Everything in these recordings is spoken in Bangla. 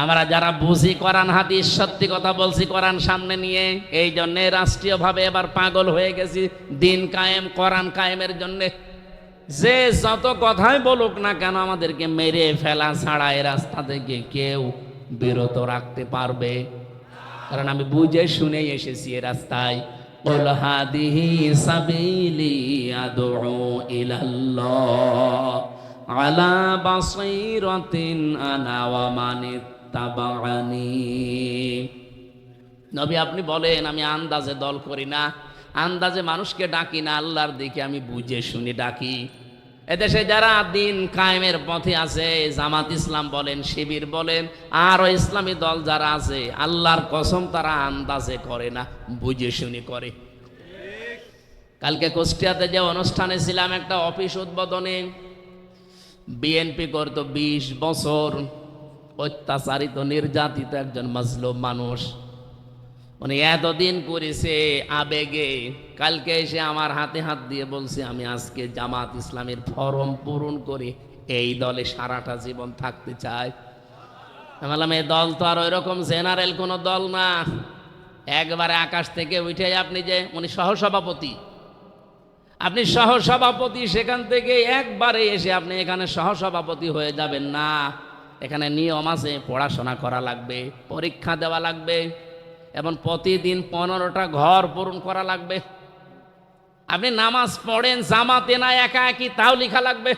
আমরা যারা বুঝি কোরআন হাদিস, সত্যি কথা বলছি কোরআন সামনে নিয়ে, এই জন্যে রাষ্ট্রীয়ভাবে এবার পাগল হয়ে গেছি দিন কায়েম, কোরআন কায়েমের জন্যে। যে যত কথাই বলুক না কেন, আমাদেরকে মেরে ফেলা ছাড়া এই রাস্তা থেকে কেউ বিরত রাখতে পারবে? কারণ আমি বুঝে শুনে এসেছি এ রাস্তায়। কুল হাদিহি সাবিলি আদউ ইলাল্লাহ আলা বাসীরাতিন আনা ওয়া মান ইত্তাবা'আনি। নবী আপনি বলেন, আমি আন্দাজে দল করি না, আন্দাজে মানুষকে ডাকি না, আল্লাহর দিকে আমি বুঝে শুনে ডাকি। এদেশে যারা দিন কায়েমের পথে আছে, জামাত ইসলাম বলেন, শিবির বলেন, আরো ইসলামী দল যারা আছে, আল্লাহর কসম তারা আন্দাজে করে না, বুঝে শুনে করে। কালকে কুষ্টিয়াতে যে অনুষ্ঠানে ছিলাম, একটা অফিস উদ্বোধনে, বিএনপি করত 20 বছর অত্যাচারিত নির্যাতিত একজন মাজলুম মানুষ, উনি এতদিন করেছে আবেগে। কালকে এসে আমার হাতে হাত দিয়ে বলছে, আমি আজকে জামাত ইসলামের ফরম পূরণ করে এই দলে সারাটা জীবন থাকতে চাই। আমি বললাম, এই দল তো আর ওই রকম জেনারেল কোনো দল না, একবারে আকাশ থেকে উঠে আপনি যে, উনি সহসভাপতি, আপনি সহসভাপতি, সেখান থেকে একবারে এসে আপনি এখানে সহসভাপতি হয়ে যাবেন না। এখানে নিয়ম আছে, পড়াশোনা করা লাগবে, পরীক্ষা দেওয়া লাগবে, এবং প্রতিদিন 15টা ঘর পূরণ করা লাগবে। আপনি নামাজ পড়েন জামাতে না একা একই, তাও লেখা লাগবে।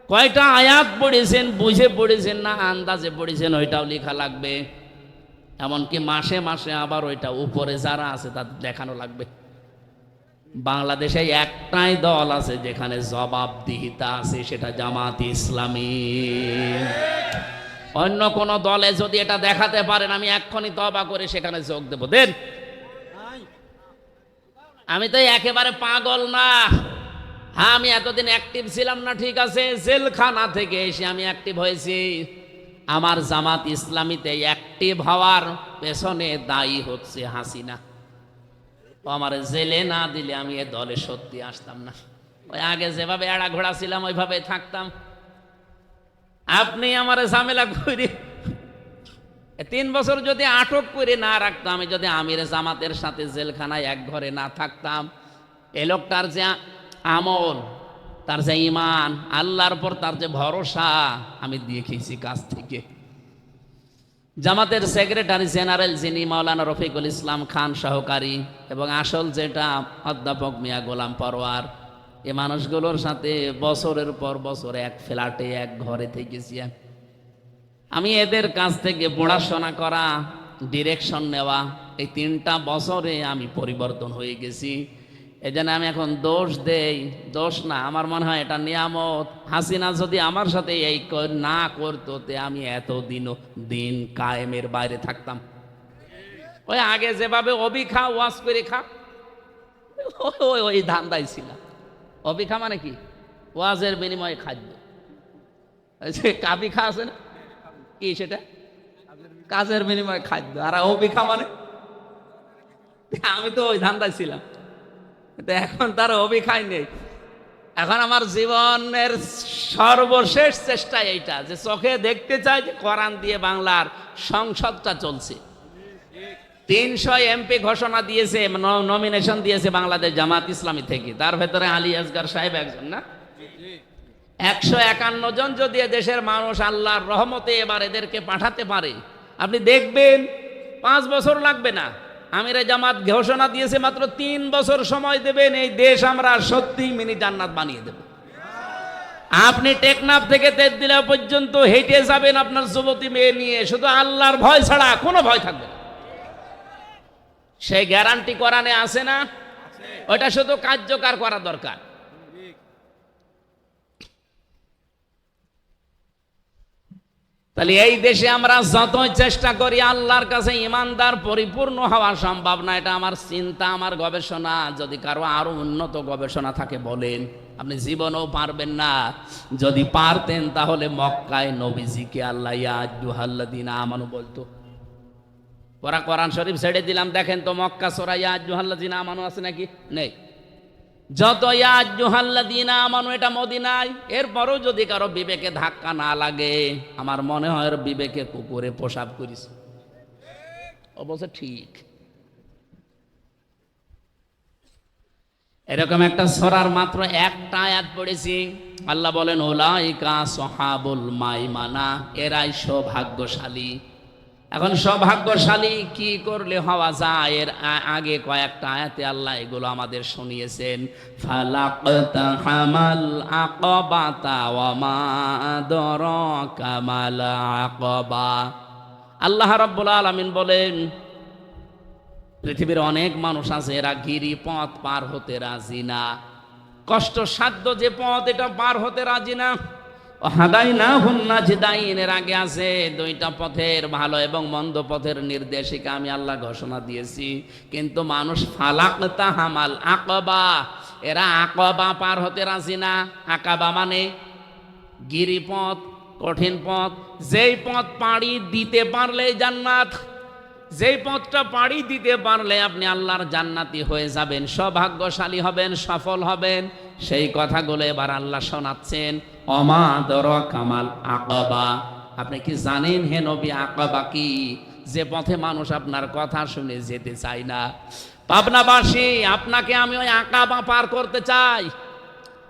কয়টা আয়াত পড়েছেন, বুঝে পড়েছেন না আন্দাজে পড়েছেন, ওইটাও লেখা লাগবে। এমনকি মাসে মাসে আবার ওইটা উপরে যারা আছে তাদের দেখানো লাগবে। বাংলাদেশে একটাই দল আছে যেখানে জবাবদিহিতা আছে, সেটা জামাত ইসলামী। অন্য কোন দলে যদি এটা দেখাতে পারেন, আমি এক্ষুনি তওবা করে সেখানে যোগ দেব। দেন, আমি তো একেবারে পাগল না। হ্যাঁ, আমি এতদিন অ্যাক্টিভ ছিলাম না, ঠিক আছে, জেলখানা থেকে এসে আমি অ্যাক্টিভ হয়েছি। আমার জামাত ইসলামীতে অ্যাক্টিভ হওয়ার পেছনে দায়ী হচ্ছে হাসিনা। আমার জেলে না দিলে আমি এ দলে সত্যি আসতাম না। ওই আগে যেভাবে এড়া ঘোড়া ছিলাম ওইভাবে থাকতাম। আপনি আমার ঝামেলা করে 3 বছর যদি আটক করে না রাখতাম, আমি যদি আমির জামাতের সাথে জেলখানায় এক ঘরে না থাকতাম, এ লোকটার যে আমল, তার যে ইমান, আল্লাহর পর তার যে ভরসা, আমি দেখেছি কাছ থেকে। জামাতের সেক্রেটারি জেনারেল যিনি, মাওলানা রফিকুল ইসলাম খান সহকারী, এবং আসল যেটা অধ্যাপক মিয়া গোলাম পরোয়ার, এই মানুষগুলোর সাথে বছরের পর বছর এক ফ্ল্যাটে এক ঘরে থেকেছি। আমি এদের কাছ থেকে পড়াশোনা করা, ডিরেকশন নেওয়া, এই 3টা বছরে আমি পরিবর্তন হয়ে গেছি। এই জন্য আমি এখন দোষ দেই, দোষ না, আমার মনে হয় এটা নিয়ামত। হাসিনা যদি আমার সাথে এই না করতো, তে আমি এতদিনও দিন কায়েমের বাইরে থাকতাম। ওই আগে যেভাবে অবি খা, ওয়াজ করে খা, ওই ধান্দাই ছিলাম। অবি খা মানে কি? ওয়াজের বিনিময়ে খাদ্য। কাবি খা আছে না, কি সেটা? কাজের বিনিময়ে খাদ্য। আর অবি খা মানে, আমি তো ওই ধান্দায় ছিলাম। এখন তার অভিখাই নেই। এখন আমার জীবনের সর্বশেষ চেষ্টা এইটা, যে চোখে দেখতে চাই যে কোরআন দিয়ে বাংলার সংসদটা চলছে। 300 এমপি ঘোষণা দিয়েছে, নমিনেশন দিয়েছে বাংলাদেশ জামাত ইসলামী থেকে, তার ভেতরে আলী আসগার সাহেব একজন না। 151 জন যদি দেশের মানুষ আল্লাহর রহমতে এবার এদেরকে পাঠাতে পারে, আপনি দেখবেন 5 বছর লাগবে না। আমিরে জামাত ঘোষণা দিয়েছে মাত্র 3 বছর সময় দেবেন, এই দেশ আমরা সত্যিই মিনি জান্নাত বানিয়ে দেব। আপনি টেকনাফ থেকে তেজদিলা পর্যন্ত হেঁটে যাবেন আপনার যুবতী মেয়ে নিয়ে, শুধু আল্লাহর ভয় ছাড়া কোনো ভয় থাকবে না। সেই গ্যারান্টি কোরআনে আছে না? ওটা শুধু কার্যকর করা দরকার। তাহলে এই দেশে আমরা যতই চেষ্টা করি আল্লাহর কাছে ইমানদার পরিপূর্ণ হওয়া সম্ভব না। এটা আমার চিন্তা, আমার গবেষণা। যদি কারো আরো উন্নত গবেষণা থাকে বলেন, আপনি জীবনেও পারবেন না। যদি পারতেন তাহলে মক্কায় নবীজিকে আল্লাহ ইয়া আইয়ুহাল্লাযীনা আমানু বলতো। পরা কোরআন শরীফ ছেড়ে দিলাম, দেখেন তো মক্কা সূরা ইয়া আইয়ুহাল্লাযীনা আমানু আছে নাকি? নেই। যত ইয়া আইয়ুহাল্লাযীনা আমানু এটা মদিনায়, এরপরও যদি কারো বিবেকে ধাক্কা না লাগে, আমার মনে হয় ওর বিবেকে কুকুরে পেশাব করেছে। অবশ্য ঠিক এরকম একটা সূরার মাত্র একটা আয়াত পড়েছি। আল্লাহ বলেন উলাইকা সাহাবুল মাইমানা, এরাই সৌভাগ্যশালী। এখন সৌভাগ্যশালী কি করলে হওয়া যায়, এর আগে কয়েকটা আয়াতে আল্লাহ এগুলো আমাদের শুনিয়েছেন। ফালাকতাহামাল আকাবাতা ওয়া মা আদরাকা মাল আকাবা। আল্লাহ রাব্বুল আলামিন বলেন পৃথিবীর অনেক মানুষ আছে এরা গিরিপথ পার হতে রাজি না, কষ্টসাধ্য যে পথ এটা পার হতে রাজি না। হাদাইনাহুন নাজদাইন, এর আগে আছে দুইটা পথের, ভালো এবং মন্দ পথের নির্দেশিকা আমি আল্লাহ ঘোষণা দিয়েছি, কিন্তু মানুষ ফালাকতাহামাল আকাবা, এরা আকাবা পার হতে রাজি না। আকাবা মানে গিরিপথ, কঠিন পথ, যেই পথ পাড়ি দিতে পারলে জান্নাত, যেই পথটা পাড়ি দিতে পারলে আপনি আল্লাহর জান্নাতি হয়ে যাবেন, সৌভাগ্যশালী হবেন, সফল হবেন, সেই কথাগুলো এবার আল্লাহ শোনাচ্ছেন। ওমা আদরাকা মাল আকাবা, আপনি কি জানেন হে নবী আকাবা কি? যে পথে মানুষ আপনার কথা শুনে যেতে চায় না। পাবনাবাসী, আপনাকে আমি ওই আকাবা পার করতে চাই।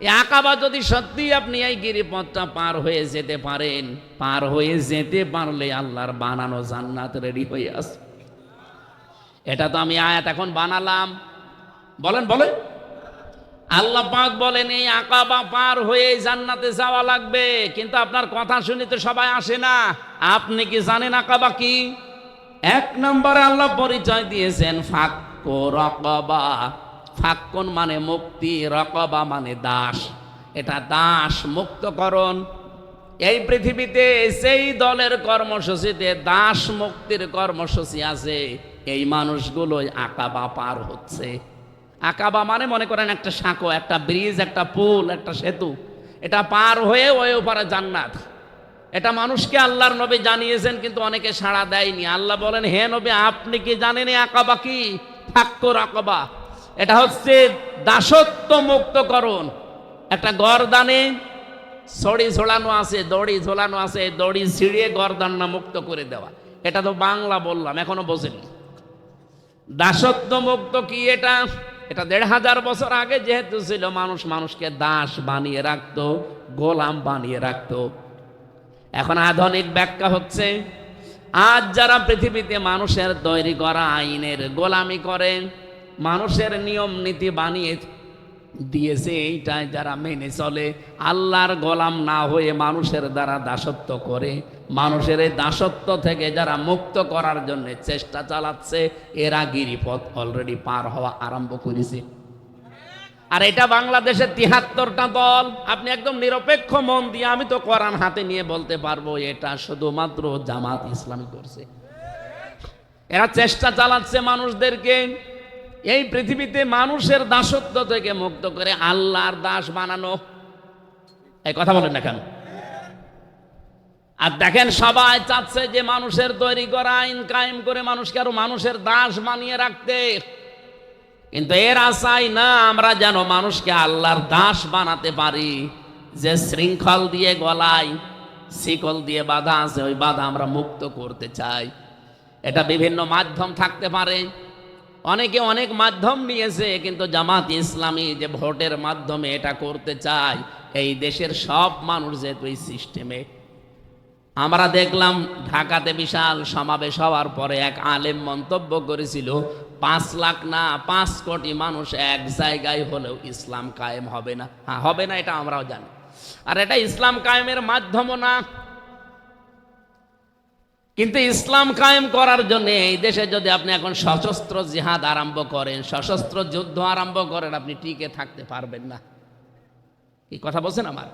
এই আকাবা যদি সত্যি আপনি এই গিরিপথটা পার হয়ে যেতে পারেন, পার হয়ে যেতে পারলে আল্লাহর বানানো জান্নাত রেডি হয়ে আসে। এটা তো আমি আয়াত এখন বানালাম, বলেন বলেন। আল্লাহ পাক বলেন এই আকাবা পার হয়ে জান্নাতে যাওয়া লাগবে, কিন্তু আপনার কথা শুনে তো সবাই আসে না। আপনি কি জানেন আকাবা কি? এক নম্বরে আল্লাহ পরিচয় দিয়েছেন ফাক্কু রাকাবা। ফাক্কুন মানে মুক্তি, রাকাবা মানে দাস। এটা দাস মুক্তকরণ। এই পৃথিবীতে সেই দলের কর্মসূচিতে দাস মুক্তির কর্মসূচি আছে, এই মানুষগুলোই আকাবা পার হচ্ছে। আকাবা মানে মনে করেন একটা সাঁকো, একটা ব্রিজ, একটা পুল, একটা সেতু, এটা পার হয়ে ওই ওপারে জান্নাত। এটা মানুষকে আল্লাহর নবী জানিয়েছেন, কিন্তু অনেকে সাড়া দেয়নি। আল্লাহ বলেন হে নবী আপনি কি জানেন আকাবা কি? ফাক্কু রাকাবা, এটা হচ্ছে দাসত্ব মুক্তকরণ। একটা গরদানে ছড়ি ঝোলানো আছে, দড়ি ঝোলানো আছে, দড়ি ছিঁড়িয়ে গরদানটা মুক্ত করে দেওয়া। এটা তো বাংলা বললাম, এখনো বোঝেনি। দাসত্ব মুক্ত কি এটা? এটা ১৫০০ বছর আগে যেহেতু ছিল, মানুষ মানুষকে দাস বানিয়ে রাখতো, গোলাম বানিয়ে রাখতো। এখন আধুনিক ব্যাখ্যা হচ্ছে আজ যারা পৃথিবীতে মানুষের তৈরি করা আইনের গোলামি করে, মানুষের নিয়ম নীতি বানিয়ে দিয়েছে, এইটাই যারা মেনে চলে, আল্লাহর গোলাম না হয়ে মানুষের দ্বারা দাসত্ব করে, মানুষের এই দাসত্ব থেকে যারা মুক্ত করার জন্য চেষ্টা চালাচ্ছে, এরা গিরিপথ অলরেডি পার হওয়া আরম্ভ করেছে। আর এটা বাংলাদেশের ৭৩টা দল। আপনি একদম নিরপেক্ষ মন দিয়ে, আমি তো কোরআন হাতে নিয়ে বলতে পারবো এটা শুধুমাত্র জামাত ইসলামী করছে। এরা চেষ্টা চালাচ্ছে মানুষদেরকে এই পৃথিবীতে মানুষের দাসত্ব থেকে মুক্ত করে আল্লাহর দাস বানানো। এই কথা বলেন না কেন? আর দেখেন সবাই চাচ্ছে যে মানুষের তৈরি করা আইন কায়েম করে মানুষকে আরো মানুষের দাস বানিয়ে রাখতে, কিন্তু এর আশাই না আমরা যেন মানুষকে আল্লাহর দাস বানাতে পারি। যে শৃঙ্খল দিয়ে গলায় শিকল দিয়ে বাঁধা আছে, ওই বাঁধা আমরা মুক্ত করতে চাই। এটা বিভিন্ন মাধ্যম থাকতে পারে, অনেকে অনেক মাধ্যম নিয়েছে, কিন্তু জামাত ইসলামী যে ভোটের মাধ্যমে এটা করতে চায়, এই দেশের সব মানুষ যেহেতু এই সিস্টেমে। আমরা দেখলাম ঢাকাতে বিশাল সমাবেশ হওয়ার পরে এক আলেম মন্তব্য করেছিল ৫ লাখ না ৫ কোটি মানুষ এক জায়গায় হলেও ইসলাম কায়েম হবে না। হ্যাঁ হবে না, এটা আমরাও জানি। আর এটা ইসলাম কায়েমের মাধ্যমও না। কিন্তু ইসলাম কায়েম করার জন্য এই দেশে যদি আপনি এখন সশস্ত্র জিহাদ আরম্ভ করেন, সশস্ত্র যুদ্ধ আরম্ভ করেন, আপনি টিকে থাকতে পারবেন না। কি কথা বলছেন আমার?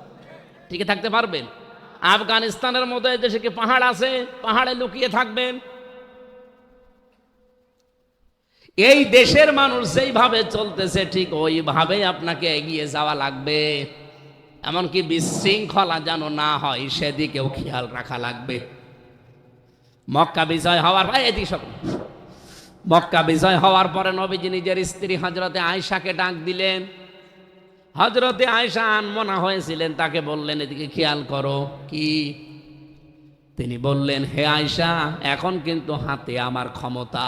টিকে থাকতে পারবেন? আফগানিস্তানের মতো এই দেশে কি পাহাড় আছে? পাহাড়ে লুকিয়ে থাকবেন? এই দেশের মানুষ যেইভাবে চলতেছে ঠিক ওইভাবেই আপনাকে এগিয়ে যাওয়া লাগবে। এমনকি বিশৃঙ্খলা যেন না হয় সেদিকেও খেয়াল রাখা লাগবে। মক্কা বিজয় হওয়ার পরে মক্কা বিজয় হওয়ার পরে নবীজি নিজের স্ত্রী হযরতে আয়েশাকে ডাক দিলেন। হযরতে আয়েশা আনমনা হয়েছিলেন, তাকে বললেন এদিকে খেয়াল করো। কি? তিনি বললেন, হে আয়েশা, এখন কিন্তু হাতে আমার ক্ষমতা,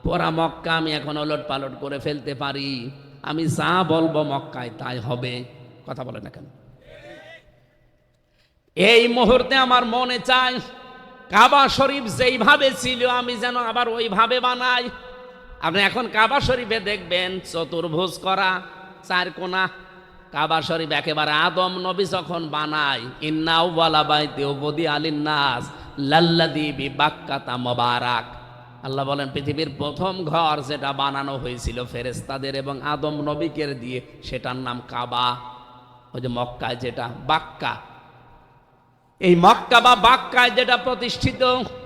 পুরা মক্কা আমি এখন ওলট পালট করে ফেলতে পারি, আমি যা বলবো মক্কায় তাই হবে। কথা বলে না কেন? এই মুহূর্তে আমার মনে চায় কাবা শরীফ যেইভাবে ছিল আমি যেন আবার ওইভাবে বানাই। আপনি এখন কাবা শরীফে দেখবেন চতুর্ভুজ করা, চার কোনা। কাবা শরীফ একেবারে আদম নবী যখন বানায়, ইন্না আউওয়ালা বাইতি উবুদিয়া লিন-নাস লাল্লাযী বিবাক্কাতা মুবারাক, আল্লাহ বলেন পৃথিবীর প্রথম ঘর যেটা বানানো হয়েছিল ফেরেশতাদের এবং আদম নবীকে দিয়ে, সেটার নাম কাবা। ওই যে মক্কায় যেটা বাক্কা, এই মক্কা বা বাক্কায় যেটা প্রতিষ্ঠিত,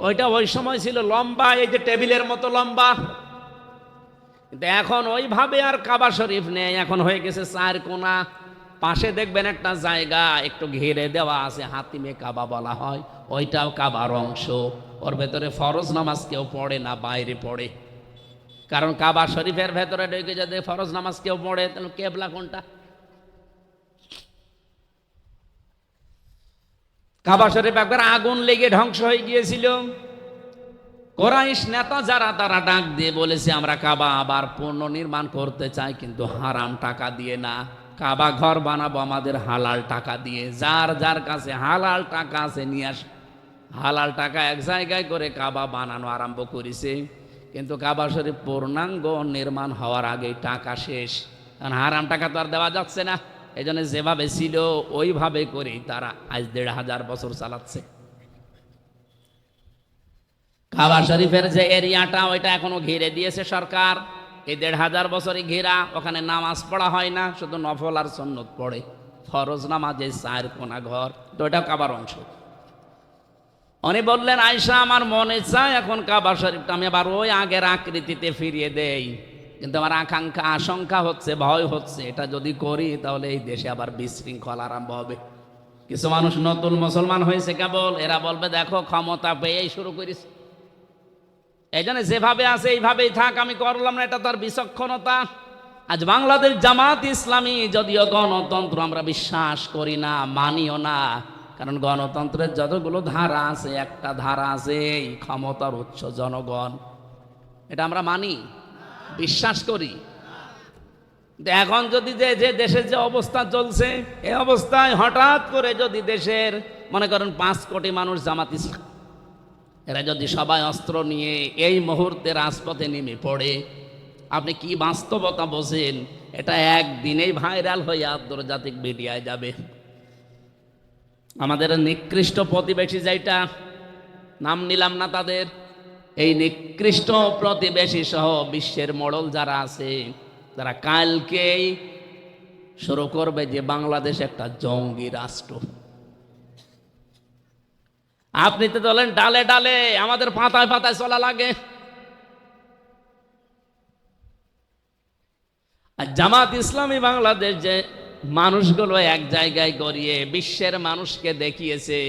ওইটা ওই সময় ছিল লম্বা, এই যে টেবিলের মতো লম্বা। কিন্তু এখন ওইভাবে আর কাবা শরীফ নেই, এখন হয়ে গেছে চার কোনা। পাশে দেখবেন একটা জায়গা একটু ঘিরে দেওয়া আছে, হাতিমে কাবা বলা হয়, ওইটাও কাবার অংশ। ওর ভেতরে ফরজ নামাজ কেউ পড়ে না, বাইরে পড়ে। কারণ কাবা শরীফের ভেতরে ঢুকে যদি ফরজ নামাজ কেউ পড়ে, তাহলে কেবলা কোনটা? কাবা শরীফ একবার আগুন লেগে ধ্বংস হয়ে গিয়েছিল। কুরাইশ নেতা যারা, তারা ডাক দিয়ে বলেছে আমরা কাবা আবার পুনর্নির্মাণ করতে চাই, কিন্তু হারাম টাকা দিয়ে না, কাবা ঘর বানাবো আমাদের হালাল টাকা দিয়ে। যার যার কাছে হালাল টাকা আছে নিয়ে আস। হালাল টাকা এক জায়গায় করে কাবা বানানো আরম্ভ করেছে, কিন্তু কাবা শরীফ পূর্ণাঙ্গ নির্মাণ হওয়ার আগেই টাকা শেষ। কারণ হারাম টাকা তো আর দেওয়া যাচ্ছে না, এই জন্য যেভাবে ছিল ওইভাবে করেই তারা আজ ১৫০০ বছর চালাচ্ছে। কাবা শরীফের যে এরিয়াটা, ওইটা এখনো ঘিরে দিয়েছে সরকার। এই ১৫০০ বছরই ঘেরা, ওখানে নামাজ পড়া হয় না, শুধু নফল আর সুন্নত পড়ে। ফরজ নামাজে চার কোনা ঘর, তো ওইটাও কাবার অংশ। উনি বললেন, আয়েশা আমার মনে চায় এখন কাবা শরীফটা আমি আবার ওই আগের আকৃতিতে ফিরিয়ে দেই, কিন্তু আমার আশঙ্কা হচ্ছে, ভয় হচ্ছে, এটা যদি করি তাহলে এই দেশে আবার বিশৃঙ্খলা আরম্ভ হবে। কিছু মানুষ নতুন মুসলমান হয়েছে কেবল, এরা বলবে দেখো ক্ষমতা পেয়েই শুরু করিস, এই জন্য যেভাবে আছে এইভাবেই থাক, আমি করলাম না, এটা তার বিচক্ষণতা। আজ বাংলাদেশ জামাত ইসলামী যদিও গণতন্ত্র আমরা বিশ্বাস করি না, মানিও না, কারণ গণতন্ত্রের যতগুলো ধারা আছে, একটা ধারা আছে এই ক্ষমতার উৎস জনগণ, এটা আমরা মানি, বিশ্বাস করি। এখন যদি যে দেশের যে অবস্থা চলছে, এই অবস্থায় হঠাৎ করে যদি দেশের মনে করেন ৫ কোটি মানুষ জামাত ইসলাম, এরা যদি সবাই অস্ত্র নিয়ে এই মুহূর্তে রাজপথে নেমে পড়ে, আপনি কি বাস্তবতা বোঝেন? এটা একদিনেই ভাইরাল হয়ে আন্তর্জাতিক মিডিয়ায় যাবে। আমাদের নিকৃষ্ট প্রতিবেশী, যেটা নাম নিলাম না তাদের, এই নিকৃষ্ট প্রতিবেশী সহ বিশ্বের মোড়ল যারা আছে, তারা কালকেই শুরু করবে যে বাংলাদেশ একটা জঙ্গি রাষ্ট্র। আপনি তো বলেন ডালে ডালে, আমাদের পাতায় পাতায় চলা লাগে। আর জামাত ইসলামী বাংলাদেশ যে মানুষগুলো এক জায়গায় গড়িয়ে বিশ্বের মানুষকে দেখিয়েছে,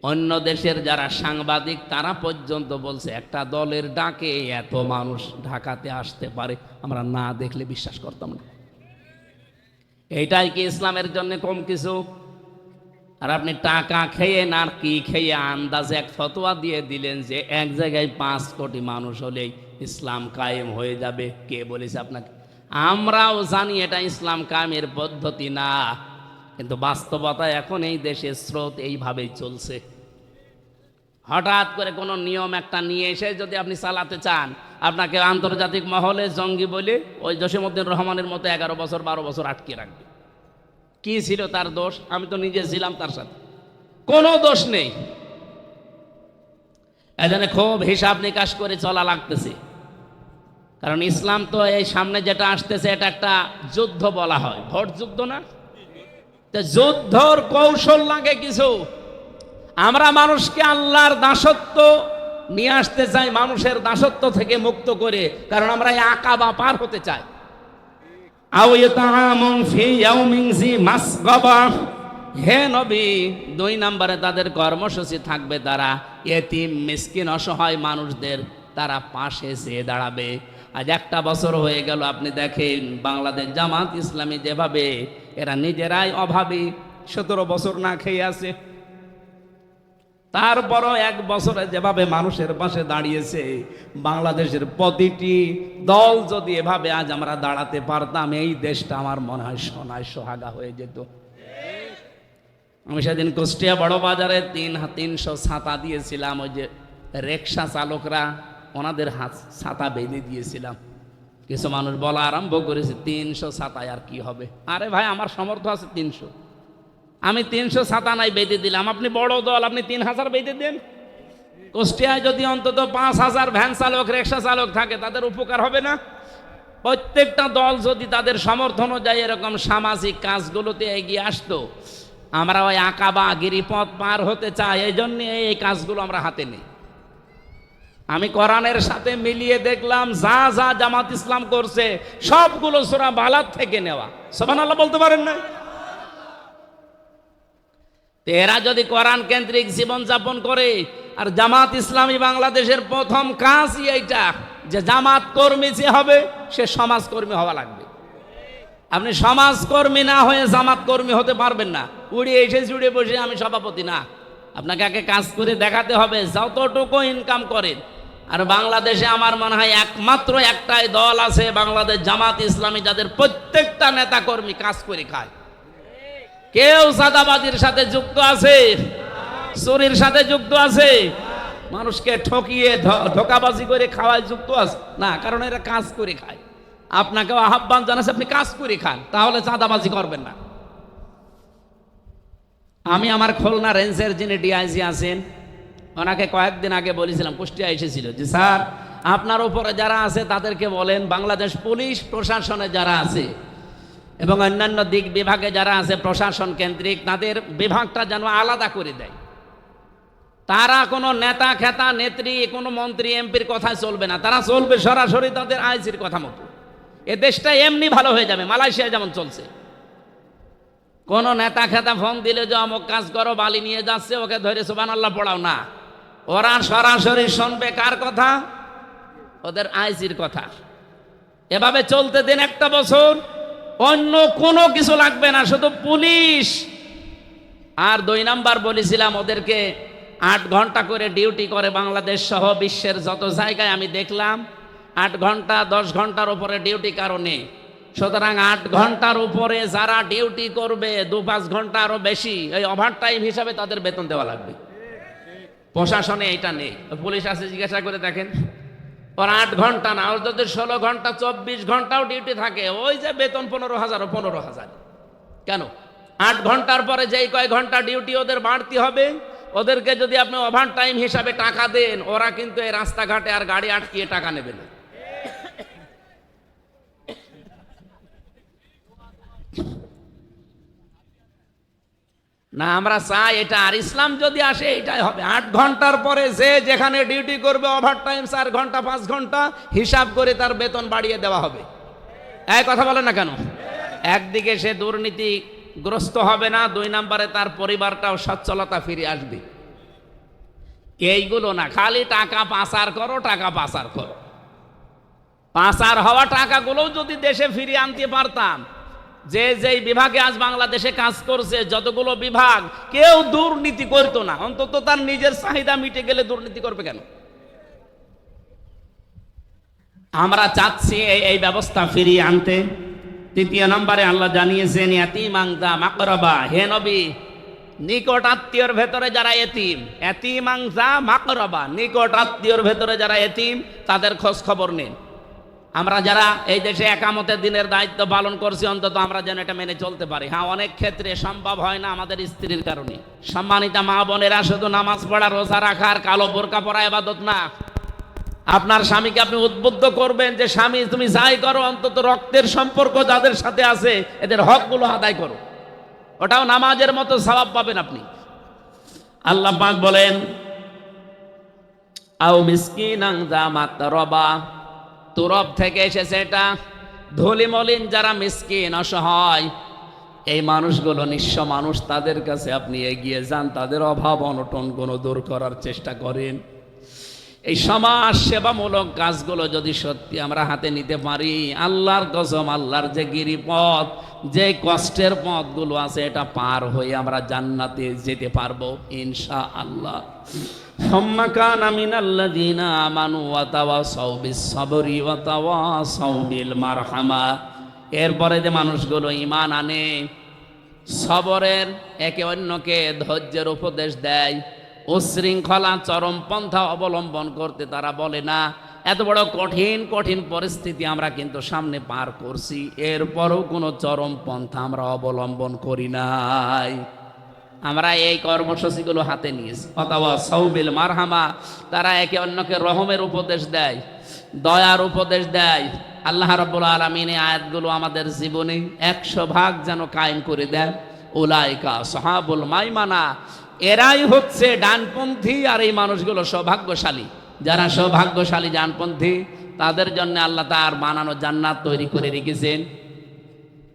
অন্য দেশের যারা সাংবাদিক তারা পর্যন্ত বলছে একটা দলের ডাকে এত মানুষ ঢাকাতে আসতে পারে, আমরা না দেখলে বিশ্বাস করতাম না। এইটাই কি ইসলামের জন্য কম কিছু? আর আপনি টাকা খেয়ে না কি খেয়ে আন্দাজে এক ফতোয়া দিয়ে দিলেন যে এক জায়গায় ৫ কোটি মানুষ হলেই ইসলাম কায়েম হয়ে যাবে। কে বলেছে আপনাকে? আমরাও জানি এটা ইসলাম কায়েমের পদ্ধতি না, কিন্তু বাস্তবতা এখন এই দেশের স্রোত এইভাবেই চলছে। হঠাৎ করে কোনো নিয়ম একটা নিয়ে এসে যদি আপনি চালাতে চান, আপনাকে আন্তর্জাতিক মহলে জঙ্গি বলে ওই জসিমউদ্দিন রহমানের মতো ১১ বছর ১২ বছর আটকে রাখবে। কি ছিল তার দোষ? আমি তো নিজে ছিলাম তার সাথে, কোনো দোষ নেই। এজন্য খুব হিসাব নিকাশ করে চলা লাগতেছে, কারণ ইসলাম তো এই সামনে যেটা আসতেছে এটা একটা যুদ্ধ বলা হয়, ভোট যুদ্ধ না, যুদ্ধর কৌশল লাগে কিছু। আমরা মানুষকে আল্লাহর দাসত্ব নিয়ে আসতে চাই, মানুষের দাসত্ব থেকে মুক্ত করে, কারণ আমরা এই আকাবা পার হতে চাই। হে নবী, ২ নম্বরে তাদের কর্মসূচি থাকবে, তারা এতিম মিসকিন অসহায় মানুষদের তারা পাশে যেয়ে দাঁড়াবে। আজ একটা বছর হয়ে গেল, আপনি দেখেন বাংলাদেশ জামাত ইসলামী যেভাবে এরা নিজেরাই অভাবী, 17 বছর না খেয়ে আছে, তারপরও এক বছরে যেভাবে মানুষের পাশে দাঁড়িয়েছে, বাংলাদেশের প্রতিটি দল যদি এভাবে আজ আমরা দাঁড়াতে পারতাম, এই দেশটা আমার মনে হয় সোনায় সোহাগা হয়ে যেত। আমি সেদিন কুষ্টিয়া বড় বাজারে 300 ছাতা দিয়েছিলাম, ওই যে রিক্সা চালকরা ওনাদের হাত ছাতা বেঁধে দিয়েছিলাম। কিছু মানুষ বলা আরম্ভ করেছে 300 ছাতায় আর কি হবে। আরে ভাই, আমার সামর্থ্য আছে 300, আমি 300 ছাতা নাই বেঁধে দিলাম, আপনি বড় দল, আপনি 3000 বেঁধে দেন। কুষ্টিয়ায় যদি অন্তত 5000 ভ্যান চালক রিক্সা চালক থাকে, তাদের উপকার হবে না? প্রত্যেকটা দল যদি তাদের সামর্থ্য অনুযায়ী এরকম সামাজিক কাজগুলোতে এগিয়ে আসতো, আমরা ওই আকাবা গিরিপথ পার হতে চাই, এই জন্য এই কাজগুলো আমরা হাতে নেই। আমি কোরআনের সাথে মিলিয়ে দেখলাম যা যা জামাত ইসলাম করছে সবগুলো সূরা বালাদ থেকে নেওয়া। সুবহানাল্লাহ বলতে পারেন না? এরা যদি কোরআন কেন্দ্রিক জীবন যাপন করে, আর জামাত ইসলামী বাংলাদেশের প্রথম কাজই এইটা যে জামাত কর্মী যে হবে সে সমাজকর্মী হওয়া লাগবে। আপনি সমাজকর্মী না হয়ে জামাত কর্মী হতে পারবেন না। উড়িয়ে এসে জুড়ে বসে আমি সভাপতি না, আপনাকে আগে কাজ করে দেখাতে হবে যতটুকু ইনকাম করেন। আর বাংলাদেশে আমার মনে হয় একমাত্র একটাই দল আছে, বাংলাদেশ জামাত ইসলামী, যাদের প্রত্যেকটা নেতা কর্মী কাজ করে খায়। কেউ চাঁদাবাজির সাথে যুক্ত আছে, চুরির সাথে যুক্ত আছে, মানুষকে ঠকিয়ে ধোকাবাজি করে খাওয়ায় যুক্ত আছে না, কারণ এরা কাজ করে খায়। আপনাকেও আহ্বান জানাচ্ছে আপনি কাজ করে খান, তাহলে চাঁদাবাজি করবেন না। আমি আমার খুলনা রেঞ্জের যিনি ডিআইজি আছেন, ওনাকে কয়েকদিন আগে বলেছিলাম, কুষ্টিয়া এসেছিল, যে স্যার আপনার উপরে যারা আছে তাদেরকে বলেন বাংলাদেশ পুলিশ প্রশাসনে যারা আছে এবং অন্যান্য দিক বিভাগে যারা আছে প্রশাসন কেন্দ্রিক, তাদের বিভাগটা যেন আলাদা করে দেয়। তারা কোনো নেতা খেতা নেত্রী কোনো মন্ত্রী এমপির কথায় চলবে না, তারা চলবে সরাসরি তাদের আইজির কথা মতো। এ দেশটা এমনি ভালো হয়ে যাবে, মালয়েশিয়া যেমন চলছে। কোন নেতা খেতা ফোন দিলে যে অমুক কাজ করো, বালি নিয়ে যাচ্ছে, ওকে ধরে সুবহানাল্লাহ পড়াও না, ওরা সরাসরি শুনবে কার কথা? ওদের আইজির কথা। এভাবে চলতে দিন একটা বছর, অন্য কোনো কিছু লাগবে না, শুধু পুলিশ। আর 2 নাম্বার বলেছিলাম, ওদেরকে 8 ঘন্টা করে ডিউটি করে বাংলাদেশ সহ বিশ্বের যত জায়গায় আমি দেখলাম। 8 ঘন্টা 10 ঘন্টার উপরে ডিউটি কারণে, সুতরাং 8 ঘন্টার উপরে যারা ডিউটি করবে 2-5 ঘন্টা আরো বেশি, এই ওভার টাইম হিসাবে তাদের বেতন দেওয়া লাগবে। প্রশাসনে এটা নেই। পুলিশ আছে, জিজ্ঞাসা করে দেখেন, ওর 8 ঘন্টা না, ওর যদি 16 ঘন্টা 24 ঘন্টাও ডিউটি থাকে, ওই যে বেতন 15,000 কেন? 8 ঘন্টার পরে যেই কয় ঘন্টা ডিউটি ওদের বাড়তি হবে, ওদেরকে যদি আপনি ওভার টাইম হিসাবে টাকা দেন, ওরা কিন্তু এই রাস্তাঘাটে আর গাড়ি আটকিয়ে টাকা নেবে না। না, আমরা চাই এটা। আর ইসলাম যদি আসে এটাই হবে, 8 ঘন্টার পরে যে যেখানে ডিউটি করবে ওভার টাইম 4 ঘন্টা 5 ঘন্টা হিসাব করে তার বেতন বাড়িয়ে দেওয়া হবে। এই কথা বলে না কেন? একদিকে সে দুর্নীতিগ্রস্ত হবে না, 2 নম্বরে তার পরিবারটাও সচ্ছলতা ফিরে আসবে। এইগুলো না, খালি টাকা পাচার করো, টাকা পাচার করো। পাচার হওয়া টাকাগুলোও যদি দেশে ফিরিয়ে আনতে পারতাম, যে যেই বিভাগে আজ বাংলাদেশে কাজ করছে যতগুলো বিভাগ, কেউ দুর্নীতি করতো না। অন্তত তার নিজের চাহিদা মিটে গেলে দুর্নীতি করবে কেন? আমরা চাচ্ছি এই ব্যবস্থা ফিরিয়ে আনতে। 3 নম্বরে আল্লাহ জানিয়েছেন ইয়াতীমান যা মাকরাবা, হে নবী নিকট আত্মীয়র ভেতরে যারা এতিম, ইয়াতীমান যা মাকরাবা, নিকট আত্মীয়র ভেতরে যারা এতিম তাদের খোঁজ খবর নিন। আমরা যারা এই দেশে একামতের দিনের দায়িত্ব পালন করছি, অন্তত আমরা যেন এটা মেনে চলতে পারি। হ্যাঁ, অনেক ক্ষেত্রে সম্ভব হয় না আমাদের স্ত্রীর কারণে। সম্মানিতা মা বোনেরা, শুধু নামাজ পড়া রোজা রাখা আর কালো বোরকা পরা ইবাদত না। আপনার স্বামীকে আপনি উদ্বুদ্ধ করবেন যে স্বামী তুমি যাই করো, অন্তত রক্তের সম্পর্ক যাদের সাথে আছে এদের হকগুলো আদায় করো, ওটাও নামাজের মতো সওয়াব পাবেন আপনি। আল্লাহ পাক বলেন আও মিসকিনান যা মাতরাবা, তুরব থেকে এসেছে এটা। ধুলি মলিন যারা মিসকিন অসহায়, এই মানুষগুলো নিঃস্ব মানুষ, তাদের কাছে আপনি এগিয়ে যান, তাদের অভাব অনটন গুলো দূর করার চেষ্টা করেন। এই সমাজ সেবামূলক কাজগুলো যদি সত্যি আমরা হাতে নিতে পারি, আল্লাহর কসম, আল্লাহর যে গিরিপথ, যে কষ্টের পথগুলো আছে, এটা পার হয়ে আমরা জান্নাতে যেতে পারবো ইনশাআল্লাহ। সুম্মা কানা মিনাল্লাযীনা আমানু ওয়া তাওয়াসাউ বিস-সাবরি ওয়া তাওয়াসাউ বিল মারহামা। এরপরে যে মানুষগুলো ঈমান আনে, সবরের, একে অন্যকে ধৈর্যের উপদেশ দেয়, উশৃঙ্খলা চরমপন্থা অবলম্বন করতে তারা বলে না। এত বড় কঠিন কঠিন পরিস্থিতি আমরা কিন্তু সামনে পার করছি, এরপরও কোনো চরমপন্থা আমরা অবলম্বন করি নাই। আমরা এই কর্মসূচিগুলো হাতে নিয়েছি। অথবা সাউবিল মারহামা, তারা একে অন্যকে রহমের উপদেশ দেয়, দয়ার উপদেশ দেয়। আল্লাহ রাব্বুল আলামিন এই আয়াতগুলো আমাদের জীবনে 100% যেন কায়েম করে দেন। উলাইকা সাহাবুল মাইমানা, এরাই হচ্ছে ডানপন্থী। আর এই মানুষগুলো সৌভাগ্যশালী। যারা সৌভাগ্যশালী ডানপন্থী, তাদের জন্য আল্লাহ তার বানানো জান্নাত তৈরি করে রেখেছেন।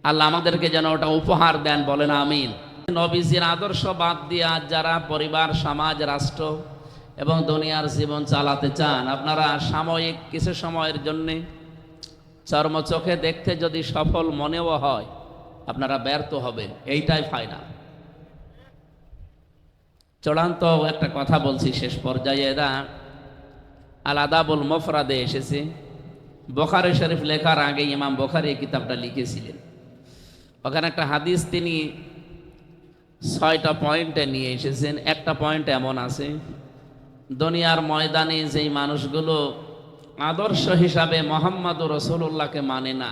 আল্লাহ আমাদেরকে যেন ওটা উপহার দেন, বলেন আমিন। নবীজির আদর্শ বাদ দিয়ে আজ যারা পরিবার, সমাজ, রাষ্ট্র এবং দুনিয়ার জীবন চালাতে চান, আপনারা সাময়িক কিছু সময়ের জন্যে চর্ম চোখে দেখতে যদি সফল মনেও হয়, আপনারা ব্যর্থ হবেন, এইটাই ফাইনাল। চূড়ান্ত একটা কথা বলছি শেষ পর্যায়ে। এরা আল আদাবুল মুফরাদে এসেছে। বুখারী শরীফ লেখার আগে ইমাম বুখারী এই কিতাবটা লিখেছিলেন। ওখানে একটা হাদিস তিনি 6টা পয়েন্টে নিয়ে এসেছেন। একটা পয়েন্ট এমন আছে, দুনিয়ার ময়দানে যেই মানুষগুলো আদর্শ হিসাবে মুহাম্মদুর রাসূলুল্লাহকে মানে না,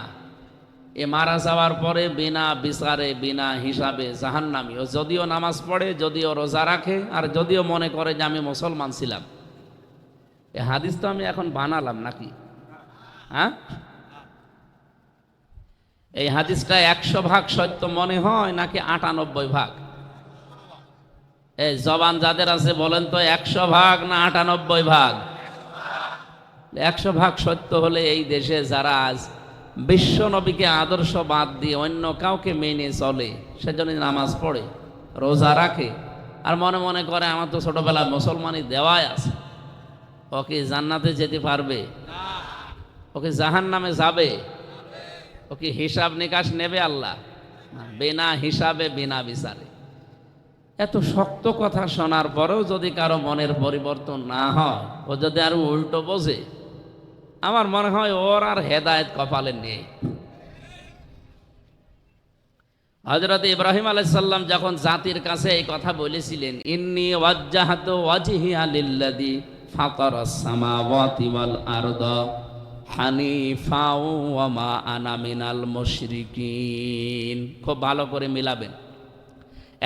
এ মারা যাওয়ার পরে বিনা বিচারে, বিনা হিসাবে জাহান্নামী। ও যদিও নামাজ পড়ে, যদিও রোজা রাখে, আর যদিও মনে করে যে আমি মুসলমান ছিলাম। এ হাদিস তো আমি এখন বানালাম নাকি? হ্যাঁ, এই হাদিসটা 100% সত্য মনে হয় নাকি 98%? এই জবান যাদের আছে বলেন তো, 100% না 98%? 100% সত্য হলে এই দেশে যারা আজ বিশ্ব নবীকে আদর্শ বাদ দিয়ে অন্য কাউকে মেনে চলে, সেজন্য নামাজ পড়ে, রোজা রাখে, আর মনে মনে করে আমার তো ছোটবেলায় মুসলমানই দেওয়াই আছে, ও কি জান্নাতে যেতে পারবে? ও কি জাহান্নামে যাবে? ও কি হিসাব নিকাশ নেবে আল্লাহ? বিনা হিসাবে, বিনা বিচারে। এত শক্ত কথা শোনার পরেও যদি কারো মনের পরিবর্তন না হয়, ও যদি আরো উল্টো বোঝে, আমার মনে হয় ওর আর হেদায়েত কপালে নেই। হযরত ইব্রাহিম আলাইহিস সালাম যখন জাতির কাছে এই কথা বলেছিলেন, ইন্নী ওয়াজ্জাহাতু ওয়াজহিয়া লিল্লাযী ফাতারাস সামাওয়াতি ওয়াল আরদা হানিফা ওয়া মা আনা মিনাল মুশরিকিন, খুব ভালো করে মিলাবেন।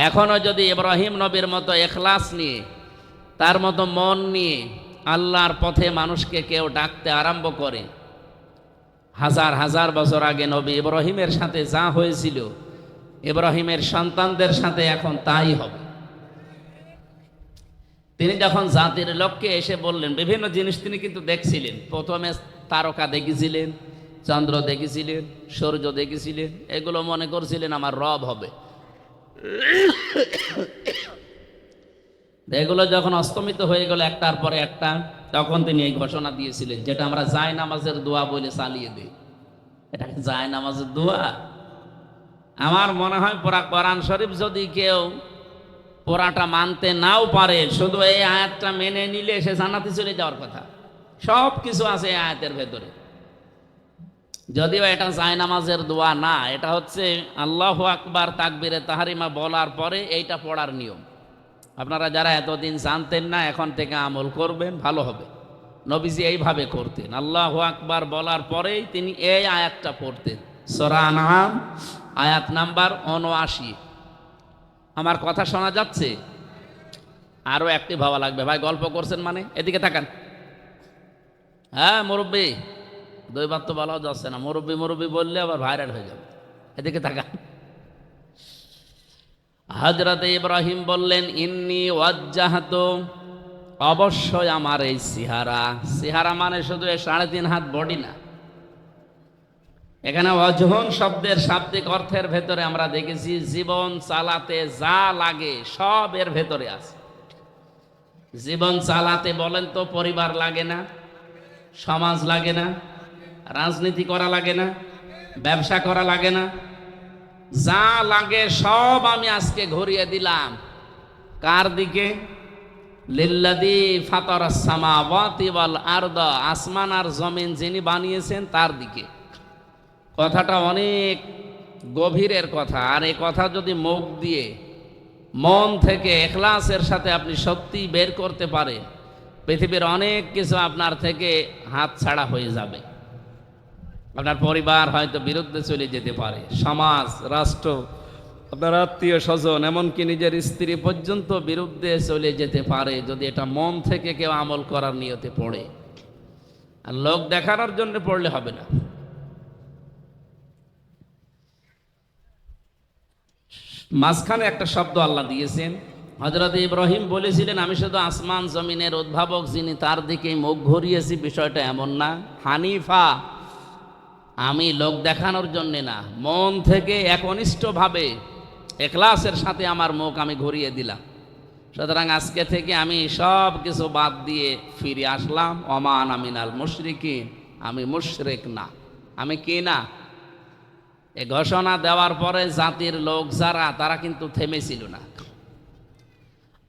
এখনো যদি ইব্রাহিম নবীর মতো ইখলাস নিয়ে, তার মতো মন নিয়ে আল্লাহর পথে মানুষকে কেউ ডাকতে আরম্ভ করে, হাজার হাজার বছর আগে নবী ইব্রাহিমের সাথে যা হয়েছিল, ইব্রাহিমের সন্তানদের সাথে এখন তাই হবে। তিনি যখন জাতির লক্ষ্যে এসে বললেন, বিভিন্ন জিনিস তিনি কিন্তু দেখছিলেন। প্রথমে তারকা দেখেছিলেন, চন্দ্র দেখেছিলেন, সূর্য দেখেছিলেন, এগুলো মনে করছিলেন আমার রব হবে। এগুলো যখন অস্তমিত হয়ে গেল একটার পরে একটা, তখন তিনি এই ঘোষণা দিয়েছিলেন, যেটা আমরা জায় নামাজের দোয়া বলে চালিয়ে দিই। এটা জায় নামাজের দোয়া? আমার মনে হয় পুরা কোরআন শরীফ যদি কেউ পুরাটা মানতে নাও পারে, শুধু এই আয়াতটা মেনে নিলে সে জান্নাতে চলে যাওয়ার কথা। সব কিছু আছে এই আয়াতের ভেতরে। যদিও এটা জায় নামাজের দোয়া না, এটা হচ্ছে আল্লাহু আকবার তাকবীরে তাহরিমা বলার পরে এইটা পড়ার নিয়ম। আপনারা যারা এতদিন জানতেন না, এখন থেকে আমল করবেন, ভালো হবে। নবীজি এইভাবে করতেন, আল্লাহু আকবার বলার পরেই তিনি এই আয়াতটা পড়তেন। সূরা আনআম আয়াত নাম্বার ৭৯। আমার কথা শোনা যাচ্ছে? আরো একটি ভাবা লাগবে। ভাই গল্প করছেন মানে? এদিকে তাকান। হ্যাঁ মুরব্বী, দুইবার তো বলাও যাচ্ছে না, মুরব্বী মুরব্বী বললে আবার ভাইরাল হয়ে যাবে। এদিকে তাকান। হযরত ইব্রাহিম বললেন, ইন্নী ওয়াজ্জাহাতু, অবশ্যই আমার এই চেহারা। চেহারা মানে শুধু 3.5 হাত বডি না। এখানে ওয়াজহুন শব্দের শাব্দিক অর্থের ভেতরে আমরা দেখেছি জীবন চালাতে যা লাগে সব এর ভেতরে আছে। জীবন চালাতে বলেন তো পরিবার লাগে না, সমাজ লাগে না, রাজনীতি করা লাগে না, ব্যবসা করা লাগে না? যা লাগে সব আমি আজকে ঘুরিয়ে দিলাম কার দিকে? লিল্লাযী ফাতারাস সামাওয়াতি ওয়াল আরদা, আসমান আর জমিন যিনি বানিয়েছেন তার দিকে। কথাটা অনেক গভীরের কথা, আর এই কথা যদি মুখ দিয়ে মন থেকে ইখলাসের সাথে আপনি সত্যি বের করতে পারেন, পৃথিবীর অনেক কিছু আপনার থেকে হাত ছাড়া হয়ে যাবে। আপনার পরিবার হয়তো বিরুদ্ধে চলে যেতে পারে, সমাজ, রাষ্ট্র, আপনার আত্মীয় স্বজন, এমনকি নিজের স্ত্রী পর্যন্ত বিরুদ্ধে চলে যেতে পারে যদি এটা মন থেকে কেউ আমল করার নিয়তে পড়ে। আর লোক দেখানোর জন্য পড়লে হবে না। মাঝখানে একটা শব্দ আল্লাহ দিয়েছেন। হযরত ইব্রাহিম বলেছিলেন, আমি শুধু আসমান জমিনের উদ্ভাবক যিনি তার দিকেই মুখ ঘুরিয়েছি। বিষয়টা এমন না। হানিফা, আমি লোক দেখানোর জন্যে না, মন থেকে একনিষ্ঠভাবে ইখলাসের সাথে আমার মুখ আমি ঘুরিয়ে দিলাম। সুতরাং আজকে থেকে আমি সব কিছু বাদ দিয়ে ফিরে আসলাম। ওমা আনা মিনাল মুশরিকিন, আমি মুশরিক না। আমি কি না? এ ঘোষণা দেওয়ার পরে জাতির লোক যারা, তারা কিন্তু থেমেছিল না।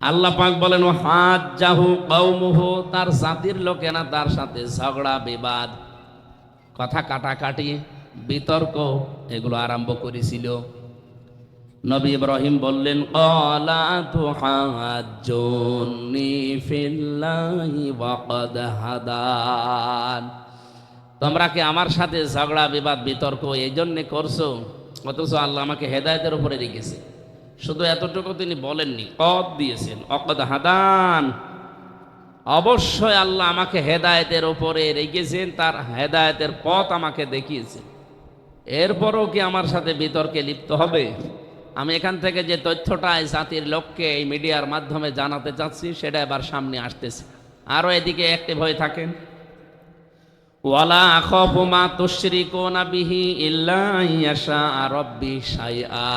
আল্লাহ পাক বলেন, হাজ্জাহু কওমুহু, তার জাতির লোকেরা তার সাথে ঝগড়া বিবাদ, কথা কাটাকাটি, বিতর্ক এগুলো আরম্ভ করেছিল। নবী ইব্রাহিম বললেন, ক্বালা তুহাজ্জুনি ফিল্লাহি ওয়া ক্বাদ হাদান, তোমরা কি আমার সাথে ঝগড়া বিবাদ বিতর্ক এই জন্যে করছো, অথচ আল্লাহ আমাকে হেদায়েতের উপরে রেখেছে। শুধু এতটুকু তিনি বলেননি, কদ দিয়েছেন, অকদ হাদান, অবশ্যই আল্লাহ আমাকে হেদায়েতের উপরে রেখেছেন, তার হেদায়েতের পথ আমাকে দেখিয়েছেন। এরপরও কি আমার সাথে বিতর্কে লিপ্ত হবে? আমি এখান থেকে যে তথ্যটা এই জাতির লোককে এই মিডিয়ার মাধ্যমে জানাতে চাচ্ছি, সেটা এবার সামনে আসতেছে। আরও এদিকে অ্যাক্টিভ হয়ে থাকেন। ওয়ালা আখাফু মা তুশরিকুনা বিহি ইল্লা আইয়াশা রাব্বি শাইআ,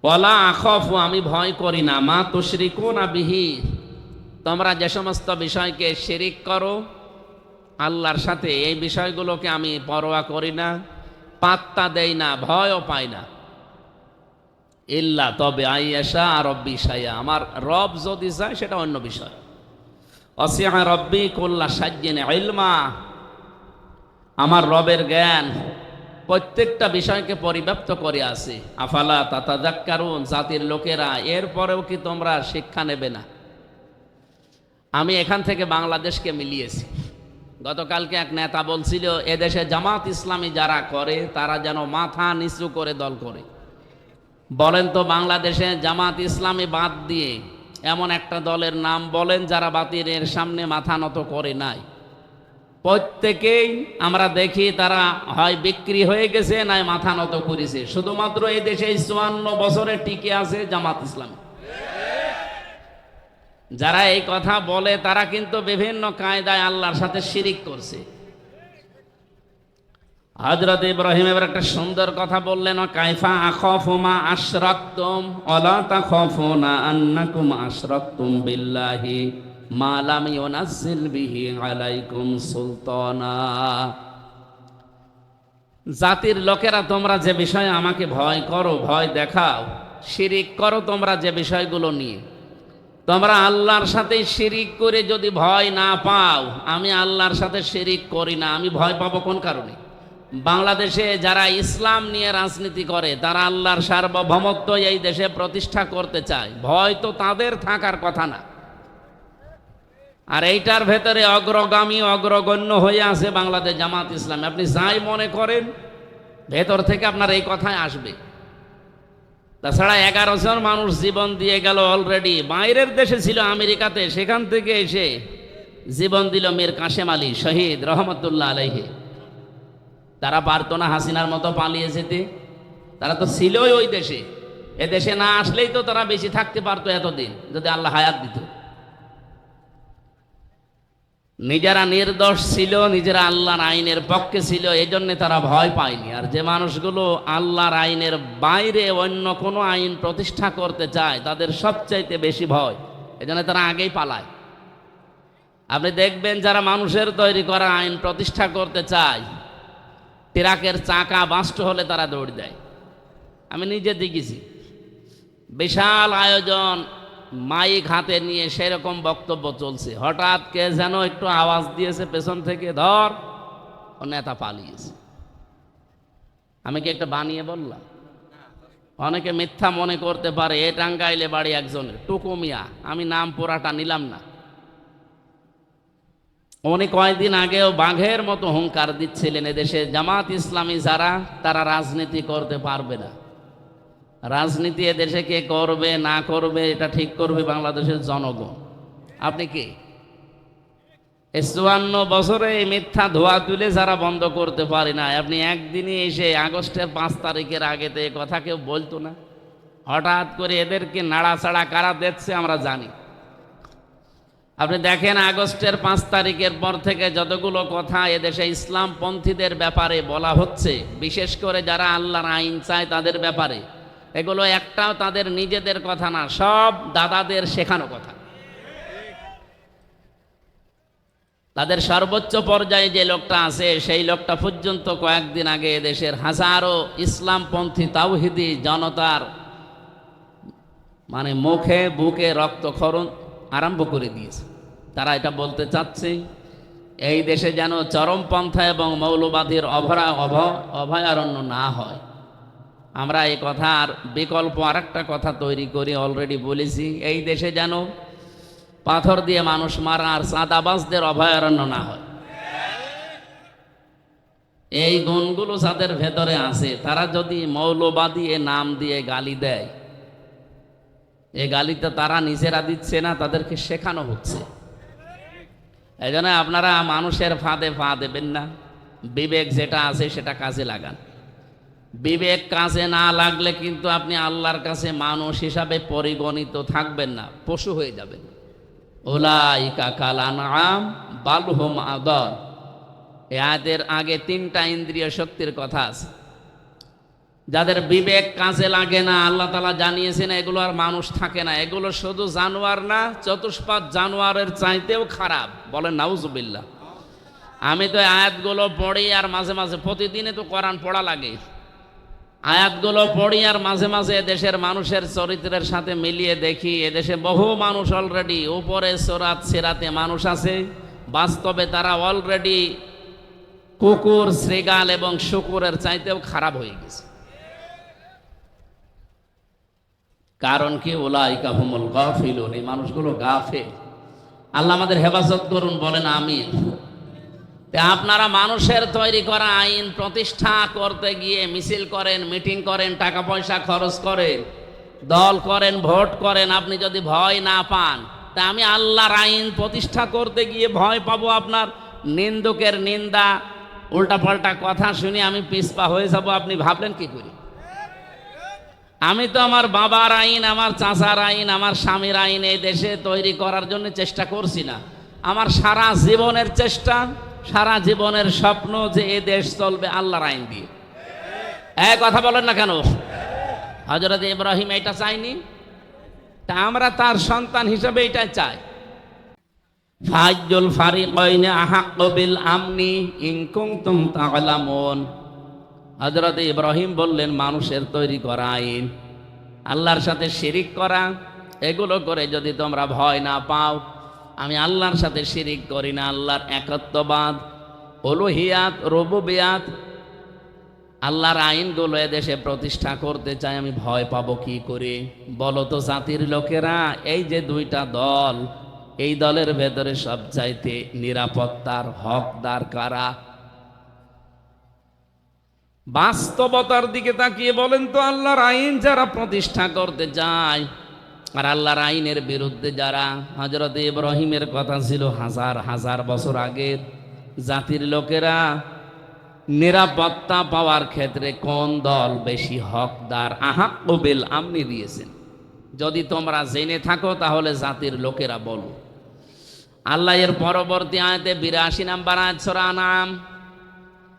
ওয়ালা আখাফু, আমি ভয় করি না, মা তুশরিকুনা বিহি, তোমরা যে সমস্ত বিষয়কে শিরিক করো আল্লাহর সাথে, এই বিষয়গুলোকে আমি পরোয়া করি না, পাত্তা দেই না, ভয়ও পাই না। ইল্লা, তবে আইয়াশা রাব্বি শাইআ, আমার রব যদি চায় সেটা অন্য বিষয়। ওয়াসিআ রাব্বি কুল্লা শাইইন ইলমা, আমার রবের জ্ঞান প্রত্যেকটা বিষয়কে পরিব্যাপ্ত করে আছে। আফালা তাতাযাক্কারুন, জাতির লোকেরা, এরপরেও কি তোমরা শিক্ষা নেবে না? আমি এখান থেকে বাংলাদেশকে মিলিয়েছি। গতকালকে এক নেতা বলছিল, এদেশে জামাত ইসলামী যারা করে তারা যেন মাথা নিচু করে দল করে। বলেন তো, বাংলাদেশে জামাত ইসলামী বাদ দিয়ে এমন একটা দলের নাম বলেন যারা বাতিলের সামনে মাথা নত করে নাই। প্রত্যেকেই আমরা দেখি তারা হয় বিক্রি হয়ে গেছে, নয় মাথা নত করেছে। শুধুমাত্র এই দেশে 54 বছরে টিকে আছে জামাত ইসলামী। যারা এই কথা বলে তারা কিন্তু বিভিন্ন কায়দায় আল্লাহর সাথে শিরিক করছে। হযরত ইব্রাহিম এবার একটা সুন্দর কথা বললেন, কাইফা আখাফু মা আশরাকতুম ওয়ালা তাখাফুনা আন্নাকুম আশরাকতুম বিল্লাহি মা লাম ইউনাজ্জিল বিহি আলাইকুম সুলতানা, জাতির লোকেরা, তোমরা যে বিষয়ে আমাকে ভয় করো, ভয় দেখাও, শিরিক করো তোমরা যে বিষয়গুলো নিয়ে, তোমরা আল্লাহর সাথে শিরিক করে যদি ভয় না পাও, আমি আল্লাহর সাথে শিরিক করি না, আমি ভয় পাবো কোন কারণে? বাংলাদেশে যারা ইসলাম নিয়ে রাজনীতি করে তারা আল্লাহর সার্বভৌমত্ব এই দেশে প্রতিষ্ঠা করতে চায়, ভয় তো তাদের থাকার কথা না। আর এইটার ভেতরে অগ্রগামী, অগ্রগণ্য হয়ে আছে বাংলাদেশ জামাত ইসলামী। আপনি যাই মনে করেন, ভেতর থেকে আপনার এই কথাই আসবে। তাছাড়া 11 জন মানুষ জীবন দিয়ে গেল অলরেডি, বাইরের দেশে ছিল আমেরিকাতে, সেখান থেকে এসে জীবন দিল মীর কাশেম আলী শহীদ রহমতুল্লাহ আলাইহি। তারা পারতো না হাসিনার মতো পালিয়ে যেতে? তারা তো ছিলই ওই দেশে। এ দেশে না আসলেই তো তারা বেশি থাকতে পারতো এতদিন, যদি আল্লাহ হায়াত দিত। নিজেরা নির্দোষ ছিল, নিজেরা আল্লাহর আইনের পক্ষে ছিল, এই জন্যে তারা ভয় পায়নি। আর যে মানুষগুলো আল্লাহর আইনের বাইরে অন্য কোনো আইন প্রতিষ্ঠা করতে চায়, তাদের সবচাইতে বেশি ভয়। এই জন্য তারা আগেই পালায়। আপনি দেখবেন যারা মানুষের তৈরি করা আইন প্রতিষ্ঠা করতে চায়, ট্রাকের চাকা বাস্ট হলে তারা দৌড় দেয়। আমি নিজে দেখেছি, বিশাল আয়োজন, মাইক হাতে নিয়ে সেরকম বক্তব্য চলছে, হঠাৎ কে যেন একটু আওয়াজ দিয়েছে পেছন থেকে, ধর, ও নেতা পালিয়েছে। আমি কি একটা বানিয়ে বললাম? অনেকে মিথ্যা মনে করতে পারে, এ টাঙ্গাইলে বাড়ি একজনের, টুকু মিয়া, আমি নাম পুরাটা নিলাম না। উনি কয়েকদিন আগেও বাঘের মতো হুঙ্কার দিচ্ছিলেন, এদেশে জামাত ইসলামী যারা, তারা রাজনীতি করতে পারবে না। রাজনীতি এদেশে কে করবে না করবে এটা ঠিক করবে বাংলাদেশের জনগণ। আপনি কি 54 বছরে এই মিথ্যা ধোয়া তুলে যারা বন্ধ করতে পারে না, আপনি একদিনই এসে আগস্টের 5 তারিখের আগে তো এ কথা কেউ বলতো না, হঠাৎ করে এদেরকে নাড়াচাড়া কারা দিচ্ছে আমরা জানি। আপনি দেখেন আগস্টের 5 তারিখের পর থেকে যতগুলো কথা এদেশে ইসলামপন্থীদের ব্যাপারে বলা হচ্ছে, বিশেষ করে যারা আল্লাহর আইন চায় তাদের ব্যাপারে, এগুলো একটাও তাদের নিজেদের কথা না, সব দাদাদের শেখানো কথা। তাদের সর্বোচ্চ পর্যায়ে যে লোকটা আছে সেই লোকটা পর্যন্ত কয়েকদিন আগে দেশের হাজারো ইসলামপন্থী তাওহিদি জনতার মুখে বুকে রক্তক্ষরণ আরম্ভ করে দিয়েছে। তারা এটা বলতে চাচ্ছে এই দেশে যেন চরমপন্থা এবং মৌলবাদীর অভয়ারণ্য না হয়। আমরা এই কথার বিকল্প আরেকটা কথা তৈরি করি, অলরেডি বলেছি, এই দেশে যেন পাথর দিয়ে মানুষ মারা আর চাঁদাবাজদের অভয়ারণ্য না হয়। এই গুণগুলো যাদের ভেতরে আছে, তারা যদি মৌলবাদী এ নাম দিয়ে গালি দেয়, এই গালিটা তারা নিজেরা দিচ্ছে না, তাদেরকে শেখানো হচ্ছে। এই জন্য আপনারা মানুষের ফাঁদে পা দেবেন না, বিবেক যেটা আছে সেটা কাজে লাগান। বিবেক কাজে না লাগলে কিন্তু আপনি আল্লাহর কাছে মানুষ হিসাবে পরিগণিত থাকবেন না, পশু হয়ে যাবেন। উলাইকা কাল আনআম বাল হুম আদাল। এদের আগে 3টা ইন্দ্রিয় শক্তির কথা আছে। যাদের বিবেক কাজে লাগে না, আল্লাহ তাআলা জানিয়েছেন এগুলো আর মানুষ থাকে না, এগুলো শুধু জানোয়ার না, চতুষ্পাদ জানোয়ারের চাইতেও খারাপ। বলেন নাউজুবিল্লাহ। আমি তো আয়াতগুলো পড়ি আর মাঝে মাঝে, প্রতিদিনে তো কোরআন পড়া লাগে, আয়াতগুলো পড়ি আর মাঝে মাঝে দেশের মানুষের চরিত্রের সাথে মিলিয়ে দেখি, এদেশে বহু মানুষ অলরেডি উপরে সরাত সিরাতে মানুষ আছে, বাস্তবে তারা অলরেডি কুকুর, শ্রীগাল এবং শুকুরের চাইতেও খারাপ হয়ে গেছে। কারণ কি? উলাইকা হুমুল গাফিলুন, এই মানুষগুলো গাফেল। আল্লাহ আমাদের হেফাজত করুন, বলেন আমিন। আপনারা মানুষের তৈরি করা আইন প্রতিষ্ঠা করতে গিয়ে মিছিল করেন, মিটিং করেন, টাকা পয়সা খরচ করেন, দল করেন, ভোট করেন। আপনি যদি ভয় না পান, তা আমি আল্লাহর আইন প্রতিষ্ঠা করতে গিয়ে ভয় পাবো? আপনার নিন্দুকের নিন্দা, উল্টাপাল্টা কথা শুনে আমি পিছপা হয়ে যাব, আপনি ভাবলেন কি করি? আমি তো আমার বাবার আইন, আমার চাচার আইন, আমার স্বামীর আইন এই দেশে তৈরি করার জন্য চেষ্টা করছি না। আমার সারা জীবনের চেষ্টা, সারা জীবনের স্বপ্ন যে এ দেশ চলবে আল্লাহর আইন দিয়ে। এক কথা বলেন না কেন? হযরত ইব্রাহিম এটা চাইনি, তা আমরা তার সন্তান হিসেবে এটা চাই। ফাজ্জুল ফারিকাইনি আহাক্কু বিল আমনি ইন কুনতুম তা'লামুন। হযরত ইব্রাহিম বললেন, মানুষের তৈরি করা আইন, আল্লাহর সাথে শিরিক করা, এগুলো করে যদি তোমরা ভয় না পাও, আমি আল্লাহর সাথে শিরিক করি না, আল্লাহর একত্ববাদ, উলুহিয়াত, রুবুবিয়াত, আল্লাহর আইনগুলো এদেশে প্রতিষ্ঠা করতে চাই, আমি ভয় পাবো কি করে? বলো তো জাতির লোকেরা, এই যে 2টা দল, এই দলের ভেতরে সবচাইতে নিরাপত্তার হকদার কারা? বাস্তবতার দিকে তাকিয়ে বলেন তো, আল্লাহর আইন যারা প্রতিষ্ঠা করতে চায় আর আল্লাহর আইনের বিরুদ্ধে যারা, হযরত ইব্রাহিমের কথা ছিল হাজার হাজার বছর আগের, জাতির লোকেরা নিরাপত্তা পাওয়ার ক্ষেত্রে কোন দল বেশি হকদার? আহাক্কু বিল আমনি দিয়েছেন। যদি তোমরা জেনে থাকো তাহলে জাতির লোকেরা বলো। আল্লাহ এর পরবর্তী আয়াতে 82 নম্বর আয়াত সূরা আনআম,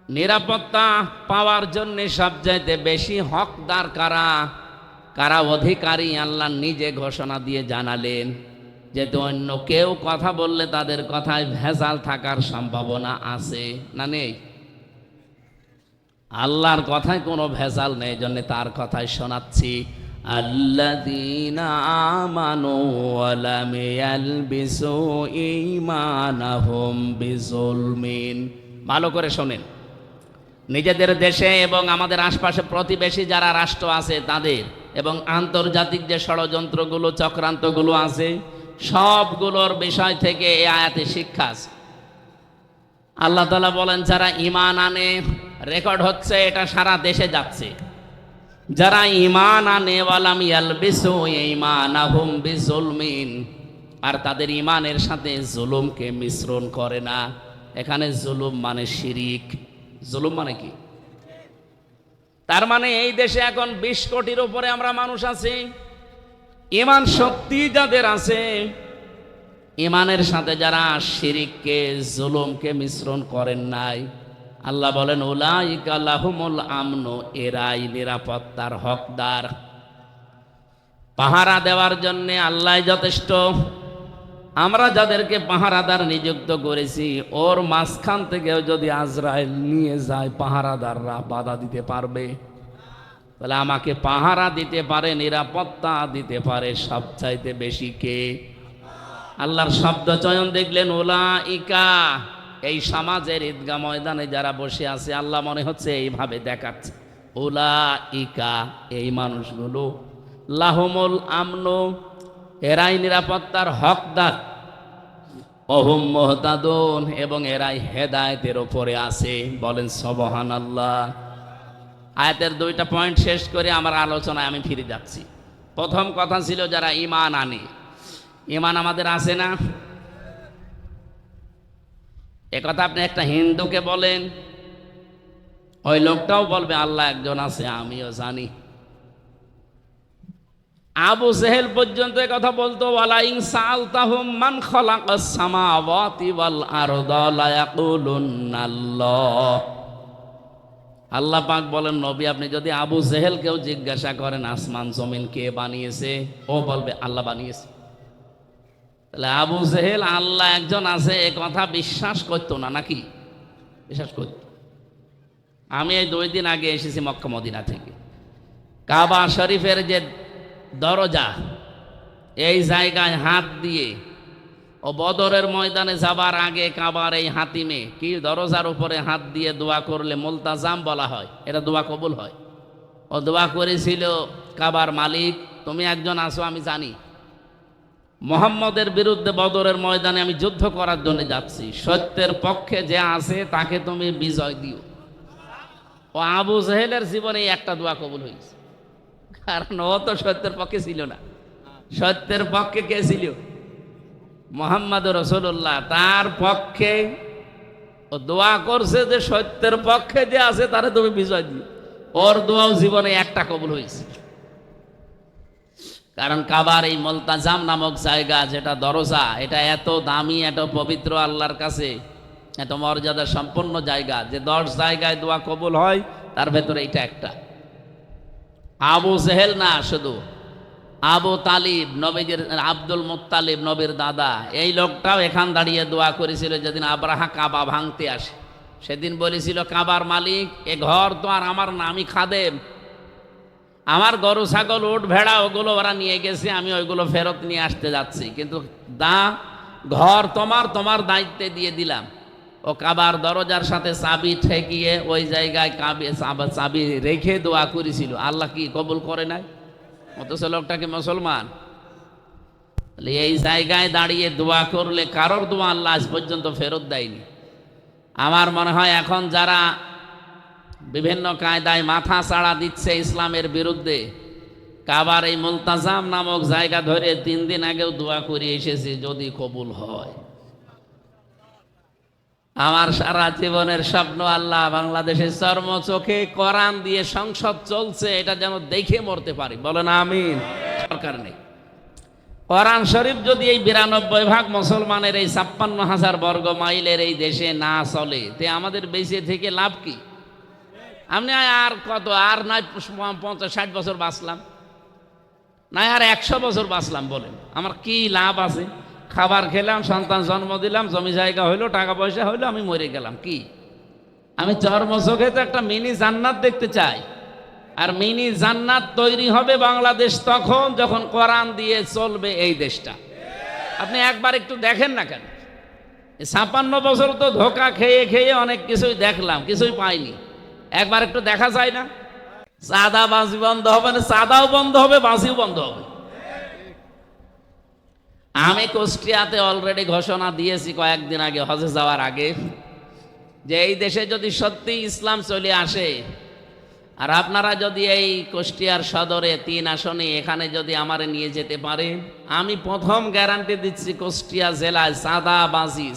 নিরাপত্তা পাওয়ার জন্য সবচাইতে বেশি হকদার কারা, কারা অধিকারী, আল্লাহ নিজে ঘোষণা দিয়ে জানালেন। যেহেতু অন্য কেউ কথা বললে তাদের কথায় ভেজাল থাকার সম্ভাবনা আছে না নেই? আল্লাহর কথায় কোনো ভেজাল নেই, জন্য তার কথাই শোনাচ্ছি। আল্লাযীনা আমানু ওয়া লাম ইয়ালবিসু ঈমানাহুম বিযুলমিন। ভালো করে শোনেন, নিজেদের দেশে এবং আমাদের আশপাশে প্রতিবেশী যারা রাষ্ট্র আছে তাদের, এবং আন্তর্জাতিক যে ষড়যন্ত্রগুলো চক্রান্তগুলো আছে সবগুলোর বিষয় থেকে এই আয়াতে শিক্ষা আছে। আল্লাহ তাআলা বলেন যারা ঈমান আনে, রেকর্ড হচ্ছে এটা সারা দেশে যাচ্ছে, যারা ঈমান আনে ওয়ালাম ইয়ালবিসু ঈমানাহুম বিযুলমিন, আর তাদের ঈমানের সাথে জুলুমকে মিশ্রণ করে না। এখানে জুলুম মানে শিরিক। জুলুম মানে কি? তার মানে এই দেশে এখন 20 কোটির উপরে আমরা মানুষ আছি, ঈমান শক্তি যাদের আছে, ঈমানের সাথে যারা শিরিককে জুলুমকে মিশ্রণ করেন নাই, আল্লাহ বলেন উলাইকা লাহুমুল আমনু, এরাই নিরাপত্তার হকদার। পাহারা দেওয়ার জন্য আল্লাহ যথেষ্ট। আমরা যাদেরকে পাহারাদার নিযুক্ত করেছি, ওর মাঝখান থেকেও যদি আজরাইল নিয়ে যায়, পাহারাদাররা বাধা দিতে পারবে? তাহলে আমাকে পাহারা দিতে পারে, নিরাপত্তা দিতে পারে সবচাইতে বেশি কে? আল্লাহর শব্দ চয়ন দেখলেন উলাইকা। এই সমাজের ঈদগাহ ময়দানে যারা বসে আছে, আল্লাহ মনে হচ্ছে এইভাবে দেখাচ্ছে, উলাইকা এই মানুষগুলো, লাহুমুল আমনু, এরাই নিরাপত্তার হকদার, ওহুম মুহতাদুন, এবং এরাই হেদায়েতের উপরে আছে। বলেন সুবহানাল্লাহ। আয়াতের 2টা পয়েন্ট শেষ করে আমার আলোচনায় আমি ফিরে যাচ্ছি। প্রথম কথা ছিল যারা ঈমান আনে। ঈমান আমাদের আছে না? একথা আপনি একটা হিন্দুকে বলেন, ওই লোকটাও বলবে আল্লাহ একজন আছে, আমিও জানি। আবু জেহেল পর্যন্ত কথা বলতো, ওয়ালা ইন সাআলতাহুম মান খালাকাস সামাওয়াতি ওয়াল আরদা লা ইয়াকুলুন্নাল্লাহ। আল্লাহ পাক বলেন নবী, আপনি যদি আবু জেহেলকেও জিজ্ঞাসা করেন আসমান জমিন কে বানিয়েছে, ও বলবে আল্লাহ বানিয়েছে। তাহলে আবু জেহেল আল্লাহ একজন আছে এ কথা বিশ্বাস করতো না নাকি? বিশ্বাস করত। আমি এই 2 দিন আগে এসেছি মক্কা মদিনা থেকে। কাবা শরীফের যে দরজা, এই জায়গায় হাত দিয়ে, ও বদরের ময়দানে যাবার আগে কাবার এই হাতিমে কি দরজার উপরে হাত দিয়ে দোয়া করলে মুলতাজাম বলা হয়, এটা দোয়া কবুল হয়। ও দোয়া করেছিল, কাবার মালিক তুমি একজন আছো আমি জানি, মুহাম্মদের বিরুদ্ধে বদরের ময়দানে আমি যুদ্ধ করার জন্য যাচ্ছি, সত্যের পক্ষে যে আছে তাকে তুমি বিজয় দিও। ও আবু জেহেলের জীবনে একটা দোয়া কবুল হয়েছে, কারণ ও তো সত্যের পক্ষে ছিল না। সত্যের পক্ষে কে ছিল? মুহাম্মদ রাসূলুল্লাহ। তার পক্ষে ও দোয়া করছে যে সত্যের পক্ষে যে আছে তারে তুমি বিজয় দিও। ওর দোয়াও জীবনে একটা কবুল হয়েছে। কারণ কাবার এই মুলতাজাম নামক জায়গা, যেটা দরজা, এটা এত দামি, এত পবিত্র আল্লাহর কাছে, এত মর্যাদা সম্পন্ন জায়গা, যে 10 জায়গায় দোয়া কবুল হয় তার ভেতরে এটা একটা। আবু জেহেল না, শুধু আবু তালিব, নবীর আব্দুল মুত্তালিব, নবীর দাদা, এই লোকটাও এখান দাঁড়িয়ে দোয়া করেছিল যেদিন আব্রাহা কাবা ভাঙতে আসে। সেদিন বলেছিল, কাবার মালিক এ ঘর তো আর আমার না, আমি খাদেম, আমার গরু ছাগল উট ভেড়া ওগুলো ওরা নিয়ে গেছে, আমি ওইগুলো ফেরত নিয়ে আসতে যাচ্ছি, কিন্তু ঘর তোমার, তোমার দায়িত্বে দিয়ে দিলাম। ও কাবার দরজার সাথে চাবি ঠেকিয়ে ওই জায়গায় চাবি রেখে দোয়া করেছিল। আল্লাহ কি কবুল করে নাই? অথচ লোকটাকে মুসলমান। এই জায়গায় দাঁড়িয়ে দোয়া করলে কারোর দোয়া আল্লাহ আজ পর্যন্ত ফেরত দেয়নি। আমার মনে হয় এখন যারা বিভিন্ন কায়দায় মাথা চাড়া দিচ্ছে ইসলামের বিরুদ্ধে, কাবার এই মুলতাজাম নামক জায়গা ধরে 3 দিন আগেও দোয়া করে এসেছি যদি কবুল হয়। আমার সারা জীবনের স্বপ্ন আল্লাহ বাংলাদেশের চর্ম চোখে কোরআন দিয়ে সংসদ চলছে, এটা যেন দেখে মরতে পারি। বলেন আমিন। সরকার নেই। কোরআন শরীফ যদি এই 92 ভাগ মুসলমানের এই 56,000 বর্গ মাইলের এই দেশে না চলে, তে আমাদের বেঁচে থেকে লাভ কি? আপনি আর কত, আর নয় 50-60 বছর বাঁচলাম, না আর 100 বছর বাঁচলাম বলেন, আমার কি লাভ আছে? খাবার খেলাম, সন্তান জন্ম দিলাম, জমি জায়গা হইলো, টাকা পয়সা হইলো, আমি মরে গেলাম। কি আমি চর্মচোখে তো একটা মিনি জান্নাত দেখতে চাই। আর মিনি জান্নাত তৈরি হবে বাংলাদেশ তখন যখন কোরআন দিয়ে চলবে এই দেশটা। আপনি একবার একটু দেখেন না কেন? 56 বছর তো ধোকা খেয়ে খেয়ে অনেক কিছুই দেখলাম, কিছুই পাইনি। একবার একটু দেখা যায় না? চাঁদাবাজি বন্ধ হবে না, চাঁদাও বন্ধ হবে, বাজিও বন্ধ হবে। আমি কুষ্টিয়াতে অলরেডি ঘোষণা দিয়েছি কয়েকদিন আগে, হজে যাওয়ার আগে, যে এই দেশে যদি সত্যি ইসলাম চলে আসে, আর আপনারা যদি এই কুষ্টিয়ার সদরে 3 আসনে এখানে যদি আমারে নিয়ে যেতে পারে, আমি প্রথম গ্যারান্টি দিচ্ছি কুষ্টিয়া জেলায়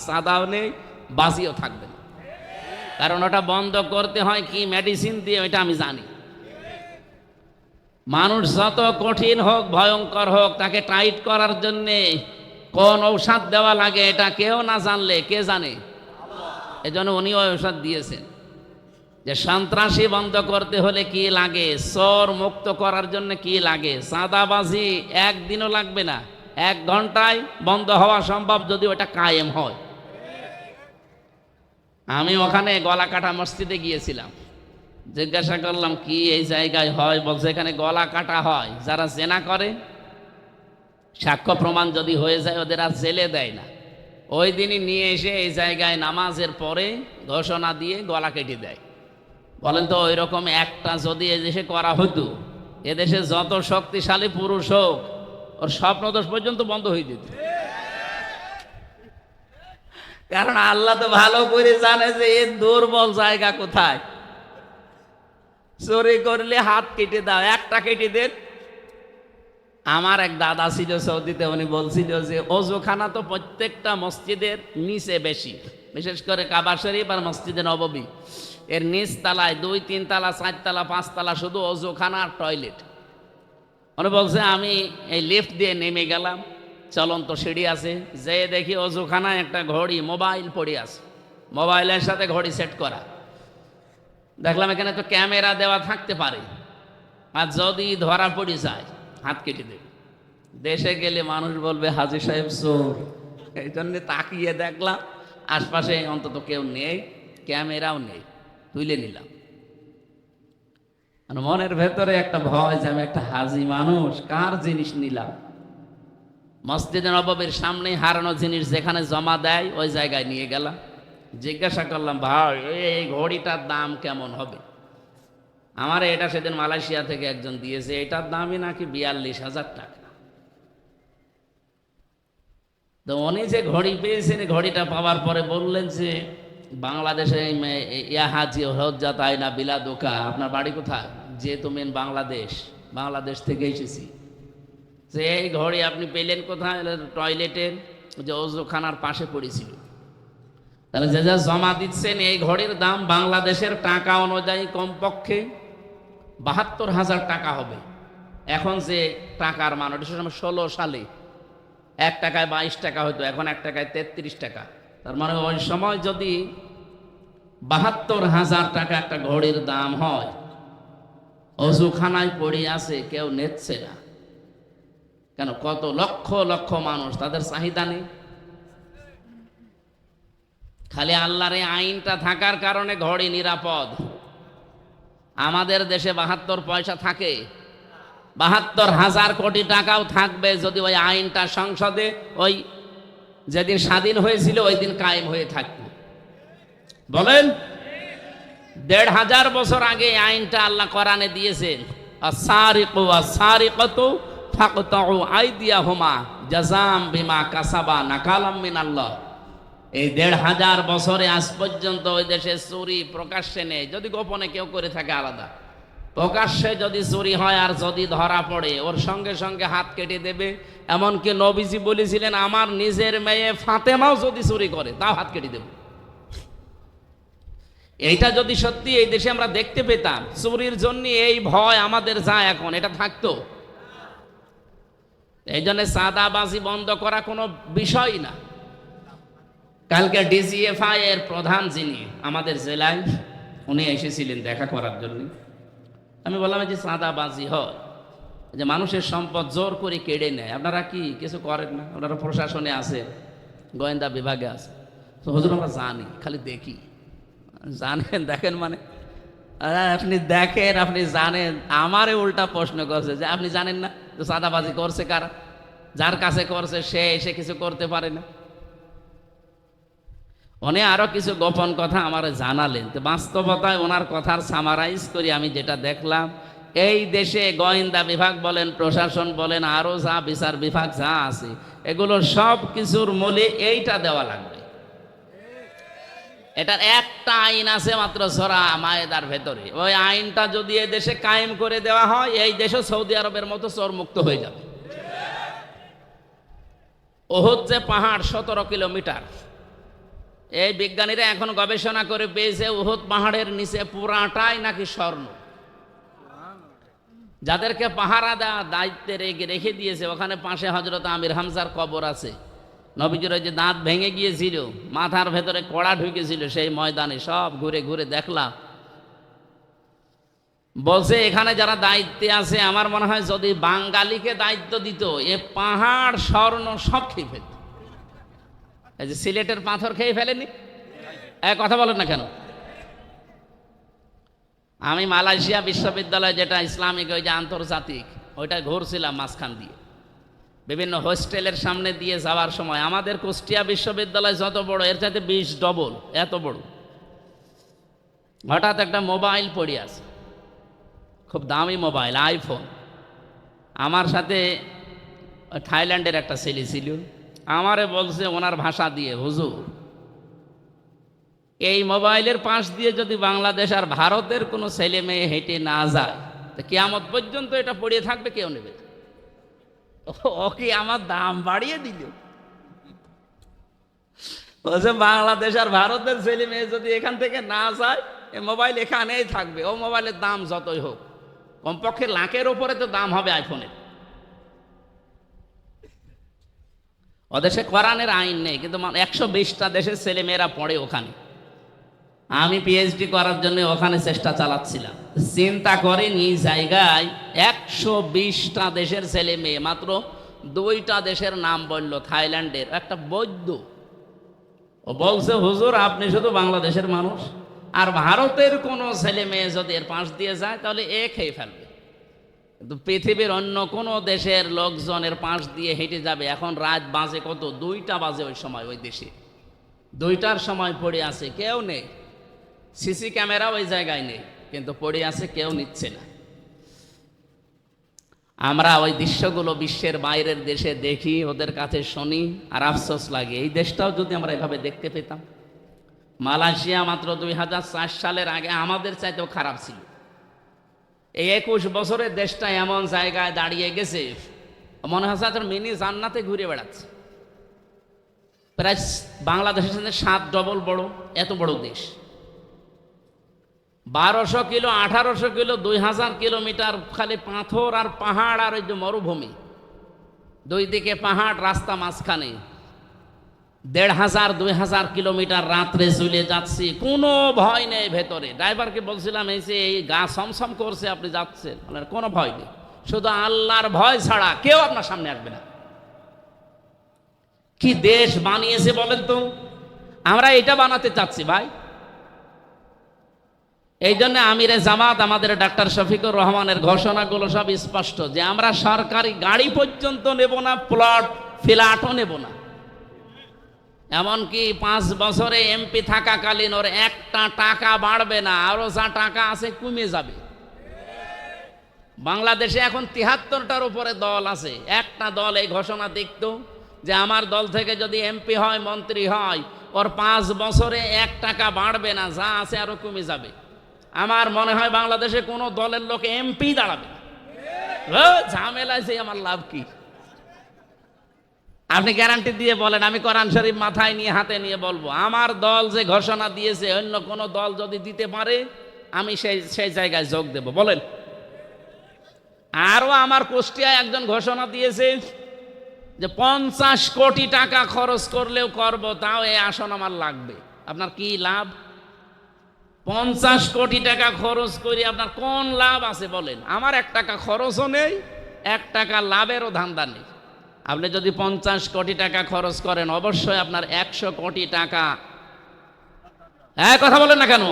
চাঁদাও নেই, বাজিও থাকবে না। কারণ ওটা বন্ধ করতে হয় কি মেডিসিন দিয়ে, ওইটা আমি জানি। মানুষ যত কঠিন হোক, ভয়ঙ্কর হোক, তাকে টাইট করার জন্যে কোন ঔষধ দেওয়া লাগে এটা কেউ না জানলে কে জানে? এজন্য উনিও ঔষধ দিয়েছেন যে সন্ত্রাসী বন্ধ করতে হলে কি লাগে, চোর মুক্ত করার জন্য কি লাগে। চাঁদাবাজি একদিনও লাগবে না, 1 ঘন্টায় বন্ধ হওয়া সম্ভব যদি ওটা কায়েম হয়। আমি ওখানে গলাকাটা মসজিদে গিয়েছিলাম, জিজ্ঞাসা করলাম কি এই জায়গায় হয়? বলছে এখানে গলা কাটা হয়, যারা জেনা করে সাক্ষ্য প্রমাণ যদি হয়ে যায় ওদের আর জেলে দেয় না, ওই দিনই নিয়ে এসে এই জায়গায় নামাজের পরে ঘোষণা দিয়ে গলা কেটে দেয়। বলেন তো ওই রকম একটা যদি এদেশে করা হতো, এদেশে যত শক্তিশালী পুরুষ হোক ওর স্বপ্নদোষ পর্যন্ত বন্ধ হয়ে যেত। কারণ আল্লাহ তো ভালো করে জানে যে এর দুর্বল জায়গা কোথায়। চুরি করলে হাত কেটে দাও, একটা কেটে দেন। আমার এক দাদা ছিল সৌদিতে, উনি বলছিল যে অজুখানা তো প্রত্যেকটা মসজিদের নিচে বেশি, বিশেষ করে কাবা শরীফ আর মসজিদে নববী, এর নিচ তলায় 2, 3 তলা, 4 তলা, 5 তলা শুধু অজুখানা আর টয়লেট। উনি বলছে আমি এই লিফট দিয়ে নেমে গেলাম, চলন্ত সিঁড়ি আছে, যে দেখি অজুখানায় একটা ঘড়ি মোবাইল পড়ে আছে, মোবাইলের সাথে ঘড়ি সেট করা। দেখলাম এখানে তো ক্যামেরা দেওয়া থাকতে পারে, আর যদি ধরা পড়ে যায় হাত কেটে দেবে। দেশে গেলে মানুষ বলবে হাজী সাহেব চোর। এই জন্য তাকিয়ে দেখলাম আশপাশে অন্তত কেউ নেই, ক্যামেরাও নেই, তুলে নিলাম। আর মনের ভেতরে একটা ভয় যে আমি একটা হাজী মানুষ, কার জিনিস নিলাম। মসজিদে নববীর সামনে হারানো জিনিস যেখানে জমা দেয় ওই জায়গায় নিয়ে গেলাম। জিজ্ঞাসা করলাম ভাই এই ঘড়িটার দাম কেমন হবে? আমার এটা সেদিন মালয়েশিয়া থেকে একজন দিয়েছে, এটার দামই নাকি 42,000 টাকা। তো উনি যে ঘড়ি পেয়েছেন, ঘড়িটা পাওয়ার পরে বললেন যে বাংলাদেশে ইয়াহাজি হজ্জা তাই না বিলাদোকা, আপনার বাড়ি কোথায়? যে তুমি বাংলাদেশ থেকে এসেছি। যে এই ঘড়ি আপনি পেলেন কোথায়? টয়লেটের যে ওজুখানার পাশে পড়েছিল। তাহলে যে যা জমা দিচ্ছেন এই ঘড়ির দাম বাংলাদেশের টাকা অনুযায়ী কমপক্ষে 72,000 টাকা হবে। এখন যে টাকার মান, ওটা 16 সালে 1 টাকায় 22 টাকা হতো, এখন 1 টাকায় 33 টাকা। তার মানে ওই সময় যদি 72,000 টাকা একটা ঘড়ির দাম হয়, অজুখানায় পড়ে আছে, কেউ নেচ্ছে না কেন? কত লক্ষ লক্ষ মানুষ, তাদের চাহিদা নেই। খালি আল্লাহর এই আইনটা থাকার কারণে ঘড়ি নিরাপদ। আমাদের দেশে 72 পয়সা থাকে, 72,000 কোটি টাকাও থাকবে যদি ওই আইনটা সংসদে ওই যেদিন স্বাধীন হয়েছিল ওই দিন কায়েম হয়ে থাকতো। বলেন 1,500 বছর আগে আইনটা আল্লাহ কোরআনে দিয়েছেন, আস-সারিকু ওয়াস-সারিকাতু ফাকতাউ আইদিয়াহুমা জাযাম বিমা কাসাবা নাকালাম মিনাল্লাহ। এই 1,500 বছরে আজ পর্যন্ত ওই দেশে চুরি প্রকাশ্যে নেই, যদি গোপনে কেউ করে থাকে আলাদা। প্রকাশ্যে যদি চুরি হয় আর যদি ধরা পড়ে ওর সঙ্গে সঙ্গে হাত কেটে দেবে। এমনকি নবীজি বলেছিলেন আমার নিজের মেয়ে ফাতেমাও যদি চুরি করে তাও হাত কেটে দেব। এইটা যদি সত্যি এই দেশে আমরা দেখতে পেতাম, চুরির জন্য এই ভয় আমাদের যা এখন, এটা থাকতো। এই জন্য চাঁদাবাজি বন্ধ করা কোনো বিষয় না। কালকে ডিজিএফআই এর প্রধান যিনি আমাদের জেলায়, উনি এসেছিলেন দেখা করার জন্য। আমি বললাম যে চাঁদাবাজি হয়, যে মানুষের সম্পদ জোর করে কেড়ে নেয়। আপনারা কি কিছু করেন না? আপনারা প্রশাসনে আছে, গোয়েন্দা বিভাগে আছে, তো হুজুর আমরা জানি, খালি দেখি। জানেন দেখেন মানে আপনি দেখেন, আপনি জানেন। আমারে উল্টা প্রশ্ন করছে যে আপনি জানেন না যে চাঁদাবাজি করছে কারা, যার কাছে করছে সে এসে কিছু করতে পারে না। উনি আরো কিছু গোপন কথা আমার জানালেন। তো বাস্তবতায় ওনার কথার সামারাইজ করি আমি যেটা দেখলাম, এই দেশে গোয়েন্দা বিভাগ বলেন, প্রশাসন বলেন, আরো যা বিচার বিভাগ যা আছে, এগুলো সব কিছুর মূলে এইটা দেওয়া লাগবে। এটার একটা আইন আছে মাত্র, সূরা মায়েদার ভেতরে। ওই আইনটা যদি এই দেশে কায়েম করে দেওয়া হয়, এই দেশও সৌদি আরবের মতো চোর মুক্ত হয়ে যাবে। উহুদ যে পাহাড় 17 কিলোমিটার, এই বিজ্ঞানীরা এখন গবেষণা করে পেয়েছে উহুদ পাহাড়ের নিচে পুরাটাই নাকি স্বর্ণ। যাদেরকে পাহারা দেওয়া দায়িত্বে রেখে দিয়েছে, ওখানে পাশে হযরত আমির হামজার কবর আছে। নবীজির ওই যে দাঁত ভেঙে গিয়েছিল, মাথার ভেতরে কড়া ঢুকেছিল, সেই ময়দানে সব ঘুরে ঘুরে দেখলাম। বলছে এখানে যারা দায়িত্বে আছে, আমার মনে হয় যদি বাঙালিকে দায়িত্ব দিত, এ পাহাড় স্বর্ণ সব খেয়ে ফেলত। এই যে সিলেটের পাথর খেয়ে ফেলেনি, কথা বলেন না কেন? আমি মালয়েশিয়া বিশ্ববিদ্যালয়, যেটা ইসলামিক ওই যে আন্তর্জাতিক, ওইটা ঘুরছিলাম মাঝখান দিয়ে, বিভিন্ন হোস্টেলের সামনে দিয়ে যাওয়ার সময় আমাদের কুষ্টিয়া বিশ্ববিদ্যালয় যত বড়, এর চাইতে 20 ডবল এত বড়। হঠাৎ একটা মোবাইল পড়ে আছে, খুব দামি মোবাইল, আইফোন। আমার সাথে থাইল্যান্ডের একটা ছেলে ছিল, আমারে বলছে ওনার ভাষা দিয়ে, হুজুর এই মোবাইলের পাশ দিয়ে যদি বাংলাদেশ আর ভারতের কোনো ছেলে মেয়ে হেঁটে না যায়, তো কিয়ামত পর্যন্ত এটা পড়িয়ে থাকবে, কেউ নেবে। ওকে আমার দাম বাড়িয়ে দিল। বলছে বাংলাদেশ আর ভারতের ছেলে মেয়ে যদি এখান থেকে না যায়, এই মোবাইল এখানেই থাকবে। ও মোবাইলের দাম যতই হোক, কমপক্ষে লাখের ওপরে তো দাম হবে আইফোনের। ওদেশে কোরআনের আইন নেই, কিন্তু 120টা দেশের ছেলে মেয়েরা পড়ে ওখানে। আমি পিএইচডি করার জন্য ওখানে চেষ্টা চালাচ্ছিলাম। চিন্তা করেন এই জায়গায় 120টা দেশের ছেলে মেয়ে, মাত্র 2টা দেশের নাম বলল। থাইল্যান্ডের একটা বৈদ্য, ও বলছে হুজুর আপনি শুধু বাংলাদেশের মানুষ, আর ভারতের কোনো ছেলে মেয়ে যদি এর পাশ দিয়ে যায় তাহলে খেয়ে ফেলবে। কিন্তু পৃথিবীর অন্য কোনো দেশের লোকজনের পাশ দিয়ে হেঁটে যাবে। এখন রাত বাজে কত, 2টা বাজে ওই সময়, ওই দেশে 2টার সময় পড়ে আছে, কেউ নেই। সিসি ক্যামেরা ওই জায়গায় নেই, কিন্তু পড়ে আছে, কেউ নিচ্ছে না। আমরা ওই দৃশ্যগুলো বিশ্বের বাইরের দেশে দেখি, ওদের কাছে শুনি, আর আফসোস লাগে এই দেশটাও যদি আমরা এভাবে দেখতে পেতাম। মালয়েশিয়া মাত্র 2004 সালের আগে আমাদের চাইতেও খারাপ ছিল। এই 21 বছরের দেশটা এমন জায়গায় দাঁড়িয়ে গেছে, মনে হচ্ছে তোর মিনি জান্নাতে ঘুরে বেড়াচ্ছে। প্রায় বাংলাদেশের সাথে 7 ডবল বড়, এত বড় দেশ। 1200 কিলো, 1800 কিলো, 2000 কিলোমিটার খালি পাথর আর পাহাড়, আর ওই যে মরুভূমি, 2 দিকে পাহাড়, রাস্তা মাঝখানে। 1500-2000 কিলোমিটার রাত্রে চলে যাচ্ছি, কোনো ভয় নেই ভেতরে। ড্রাইভারকে বলছিলাম এই যে এই গা সমসম করছে, আপনি যাচ্ছেন, কোনো ভয় নেই, শুধু আল্লাহর ভয় ছাড়া কেউ আপনার সামনে আসবে না। কি দেশ বানিয়েছে বলেন তো? আমরা এটা বানাতে চাচ্ছি ভাই। এই জন্য আমিরে জামাত আমাদের ডাক্তার শফিকুর রহমানের ঘোষণাগুলো সব স্পষ্ট, যে আমরা সরকারি গাড়ি পর্যন্ত নেব না, প্লট ফ্ল্যাটও নেব না। এমনকি 5 বছরে এমপি থাকাকালীন ওর একটা টাকা বাড়বে না, আরো যা টাকা আছে কমে যাবে। বাংলাদেশে এখন 73টার উপরে দল আছে। একটা দল এই ঘোষণা দেখতো যে আমার দল থেকে যদি এমপি হয়, মন্ত্রী হয়, ওর 5 বছরে 1 টাকা বাড়বে না, যা আছে আরো কমে যাবে। আমার মনে হয় বাংলাদেশে কোনো দলের লোক এমপি দাঁড়াবে না। ঝামেলায় যে আমার লাভ কি? আপনি গ্যারান্টি দিয়ে বলেন, আমি কোরআন শরীফ মাথায় নিয়ে হাতে নিয়ে বলবো, আমার দল যে ঘোষণা দিয়েছে, অন্য কোনো দল যদি দিতে পারে আমি সেই জায়গায় যোগ দেব। বলেন। আরো আমার কুষ্টিয়ায় একজন ঘোষণা দিয়েছে যে 50 কোটি টাকা খরচ করলেও করব, তাও এই আসন আমার লাগবে। আপনার কি লাভ? 50 কোটি টাকা খরচ করে আপনার কোন লাভ আছে বলেন? আমার 1 টাকা খরচও নেই, 1 টাকা লাভেরও ধান্দা নেই। আপনি যদি 50 কোটি টাকা খরচ করেন, অবশ্যই আপনার 100 কোটি টাকা, কথা বলেন না কেন?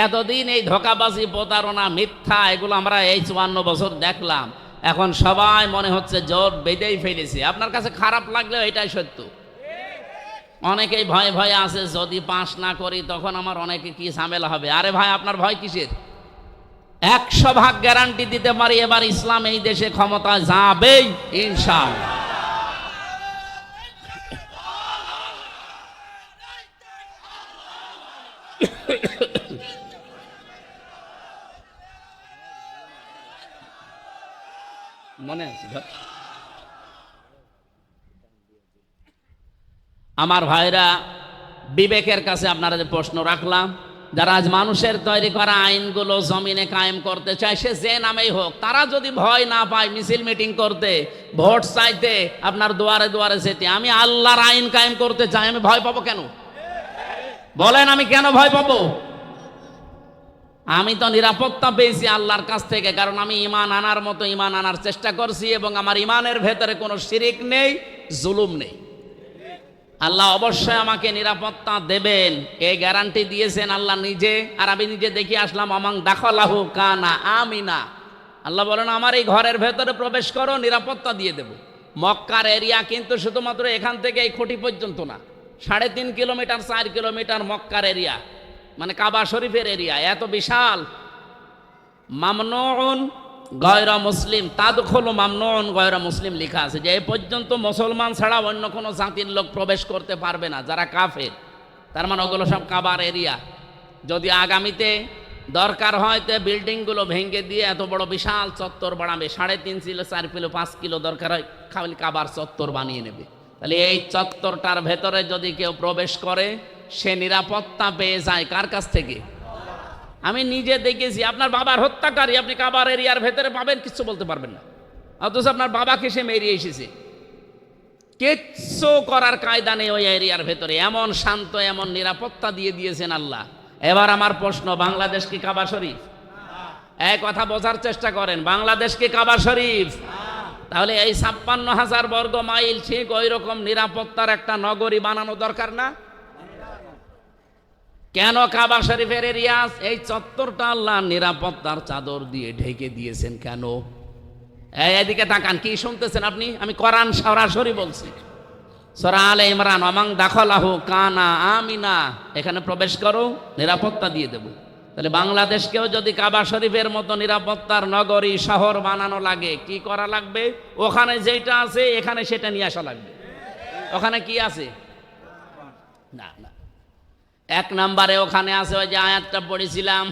এতদিন এই ধোঁকাবাজি, প্রতারণা, মিথ্যা, এগুলো আমরা এই 54 বছর দেখলাম। এখন সবাই মনে হচ্ছে জোর বেঁধেই ফেলেছে। আপনার কাছে খারাপ লাগলেও এটাই সত্য। অনেকেই ভয়ে ভয়ে আছে, যদি পাস না করি তখন আমার অনেকে কি ঝামেলা হবে। আরে ভাই, আপনার ভয় কিসের? 100% গ্যারান্টি দিতে পারি, এবার ইসলাম এই দেশে ক্ষমতায় যাবেই ইনশাআল্লাহ। মনে আছে আমার ভাইরা, বিবেকের কাছে আপনারা যে প্রশ্ন রাখলাম, যারা আজ মানুষের তৈরি করা আইনগুলো জমিনে কায়েম করতে চায়, সে যে নামেই হোক, তারা যদি ভয় না পায় মিছিল মিটিং করতে, ভোট চাইতে, আপনার দুয়ারে দুয়ারে যেতে, আমি আল্লাহর আইন কায়েম করতে চাই, আমি ভয় পাবো কেন? বলেন, আমি কেন ভয় পাবো? আমি তো নিরাপত্তা পেয়েছি আল্লাহর কাছ থেকে, কারণ আমি ঈমান আনার মতো ঈমান আনার চেষ্টা করছি, এবং আমার ঈমানের ভেতরে কোনো শিরিক নেই, জুলুম নেই। আল্লাহ অবশ্যই আমাকে নিরাপত্তা দেবেন, এই গ্যারান্টি দিয়েছেন আল্লাহ নিজে। আর আমি নিজে দেখে আসলাম, আমাং দাখালাহু কানা আমিনা। আল্লাহ বলেন, আমার এই ঘরের ভেতরে প্রবেশ করো, নিরাপত্তা দিয়ে দেব। মক্কার এরিয়া কিন্তু শুধুমাত্র এখান থেকে এই খুঁটি পর্যন্ত না, 3.5 কিলোমিটার 4 কিলোমিটার মক্কার এরিয়া, মানে কাবা শরীফের এরিয়া এত বিশাল। মামনুন গয়রা মুসলিম তাদখুলু মামনুন গয়রা মুসলিম লেখা আছে, যে এ পর্যন্ত মুসলমান ছাড়া অন্য কোনো জাতির লোক প্রবেশ করতে পারবে না, যারা কাফের। তার মানে ওগুলো সব কাবার এরিয়া। যদি আগামীতে দরকার হয় তো বিল্ডিংগুলো ভেঙে দিয়ে এত বড় বিশাল চত্বর বানাবে, 3.5 কিলো 4 কিলো 5 কিলো দরকার হয়, খালি কাবার চত্বর বানিয়ে নেবে। তাহলে এই চত্বরটার ভেতরে যদি কেউ প্রবেশ করে, সে নিরাপত্তা পেয়ে যায় কার কাছ থেকে? আমি নিজে দেখেছি। আপনার বাবার হত্যাকারী আপনি কাবার এরিয়ার ভেতরে পাবেন, কিচ্ছু বলতে পারবেন না, অথচ আপনার বাবাকে সে মেরিয়ে এসেছে, কিচ্ছু করার কায়দা নেই ওই এরিয়ার ভেতরে। এমন শান্ত, এমন নিরাপত্তা দিয়ে দিয়েছেন আল্লাহ। এবার আমার প্রশ্ন, বাংলাদেশ কি কাবা শরীফ? এক কথা বোঝার চেষ্টা করেন, বাংলাদেশ কি কাবা শরীফ? তাহলে এই 56,000 বর্গ মাইল ঠিক ওই রকম নিরাপত্তার একটা নগরী বানানো দরকার না? কেন কাবা শরীফের এরিয়া এই চত্বরটা আল্লাহ নিরাপত্তার চাদর দিয়ে ঢেকে দিয়েছেন কেন? এদিকে তাকান, কি শুনতেছেন আপনি? আমি কোরআন সরাসরি বলছি, সূরা আলে ইমরান, আমাং দাখালাহু কানা আমিনা, এখানে প্রবেশ করো, নিরাপত্তা দিয়ে দেব। তাহলে বাংলাদেশকেও যদি কাবা শরীফের মতো নিরাপত্তার নগরী শহর বানানো লাগে, কি করা লাগবে? ওখানে যেটা আছে এখানে সেটা নিয়ে আসা লাগবে। ওখানে কি আছে? না না, 1 নম্বরে ওখানে আছে ওই যে আয়াতটা পড়েছিলাম,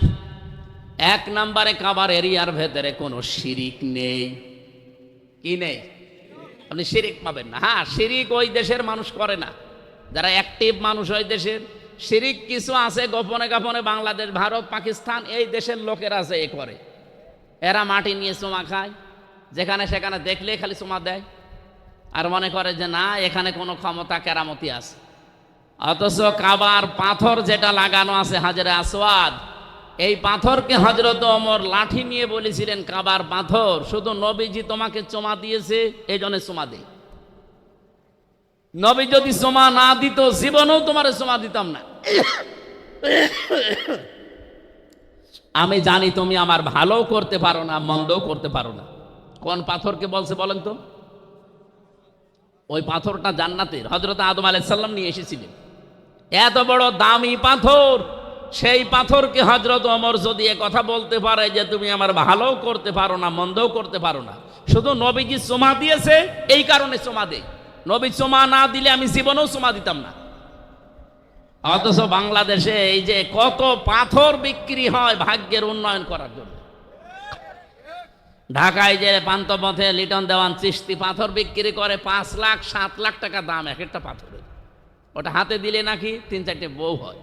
1 নম্বরে কাবার এরিয়ার ভেতরে কোনো শিরিক নেই। কি নেই? আপনি শিরিক পাবেন না। হ্যাঁ, শিরিক ওই দেশের মানুষ করে না, যারা অ্যাক্টিভ মানুষ ওই দেশের। শিরিক কিছু আছে গোপনে গোপনে, বাংলাদেশ, ভারত, পাকিস্তান এই দেশের লোকেরা আছে, এ করে। এরা মাটি নিয়ে চুমা খায়, যেখানে সেখানে দেখলে খালি চুমা দেয়, আর মনে করে যে না, এখানে কোনো ক্ষমতা কেরামতি আছে। অথচ কাবার পাথর যেটা লাগানো আছে, হাজরে আসওয়াদ, এই পাথরকে হযরত ওমর লাঠি নিয়ে বলেছিলেন, কাবার পাথর, শুধু নবীজি তোমাকে চুমা দিয়েছে এই জন্য চুমা দেই, নবী যদি চুমা না দিত জীবনেও তোমার চুমা দিতাম না। আমি জানি তুমি আমার ভালো করতে পারো না, মন্দও করতে পারো না। কোন পাথরকে বলছে বলেন তো? ওই পাথরটা জান্নাতের, হযরত আদম আলাইহিস সালাম নিয়ে এসেছিলেন। এত বড় দামি পাথর, সেই পাথরকে হযরত ওমর যদি এ কথা বলতে পারে যে তুমি আমার ভালো করতে পারো না, মন্দও করতে পারো না, শুধু নবীজি চুমা দিয়েছে এই কারণে চুমা দেই, নবী চুমা না দিলে আমি জীবনেও চুমা দিতাম না। অথচ বাংলাদেশে এই যে কত পাথর বিক্রি হয় ভাগ্যের উন্নয়ন করার জন্য। ঢাকায় যে পান্থপথে লিটন দেওয়ান চিশতি পাথর বিক্রি করে 5 লাখ 7 লাখ টাকা দাম এক একটা পাথরের। ওটা হাতে দিলে নাকি 3-4টে বউ হয়,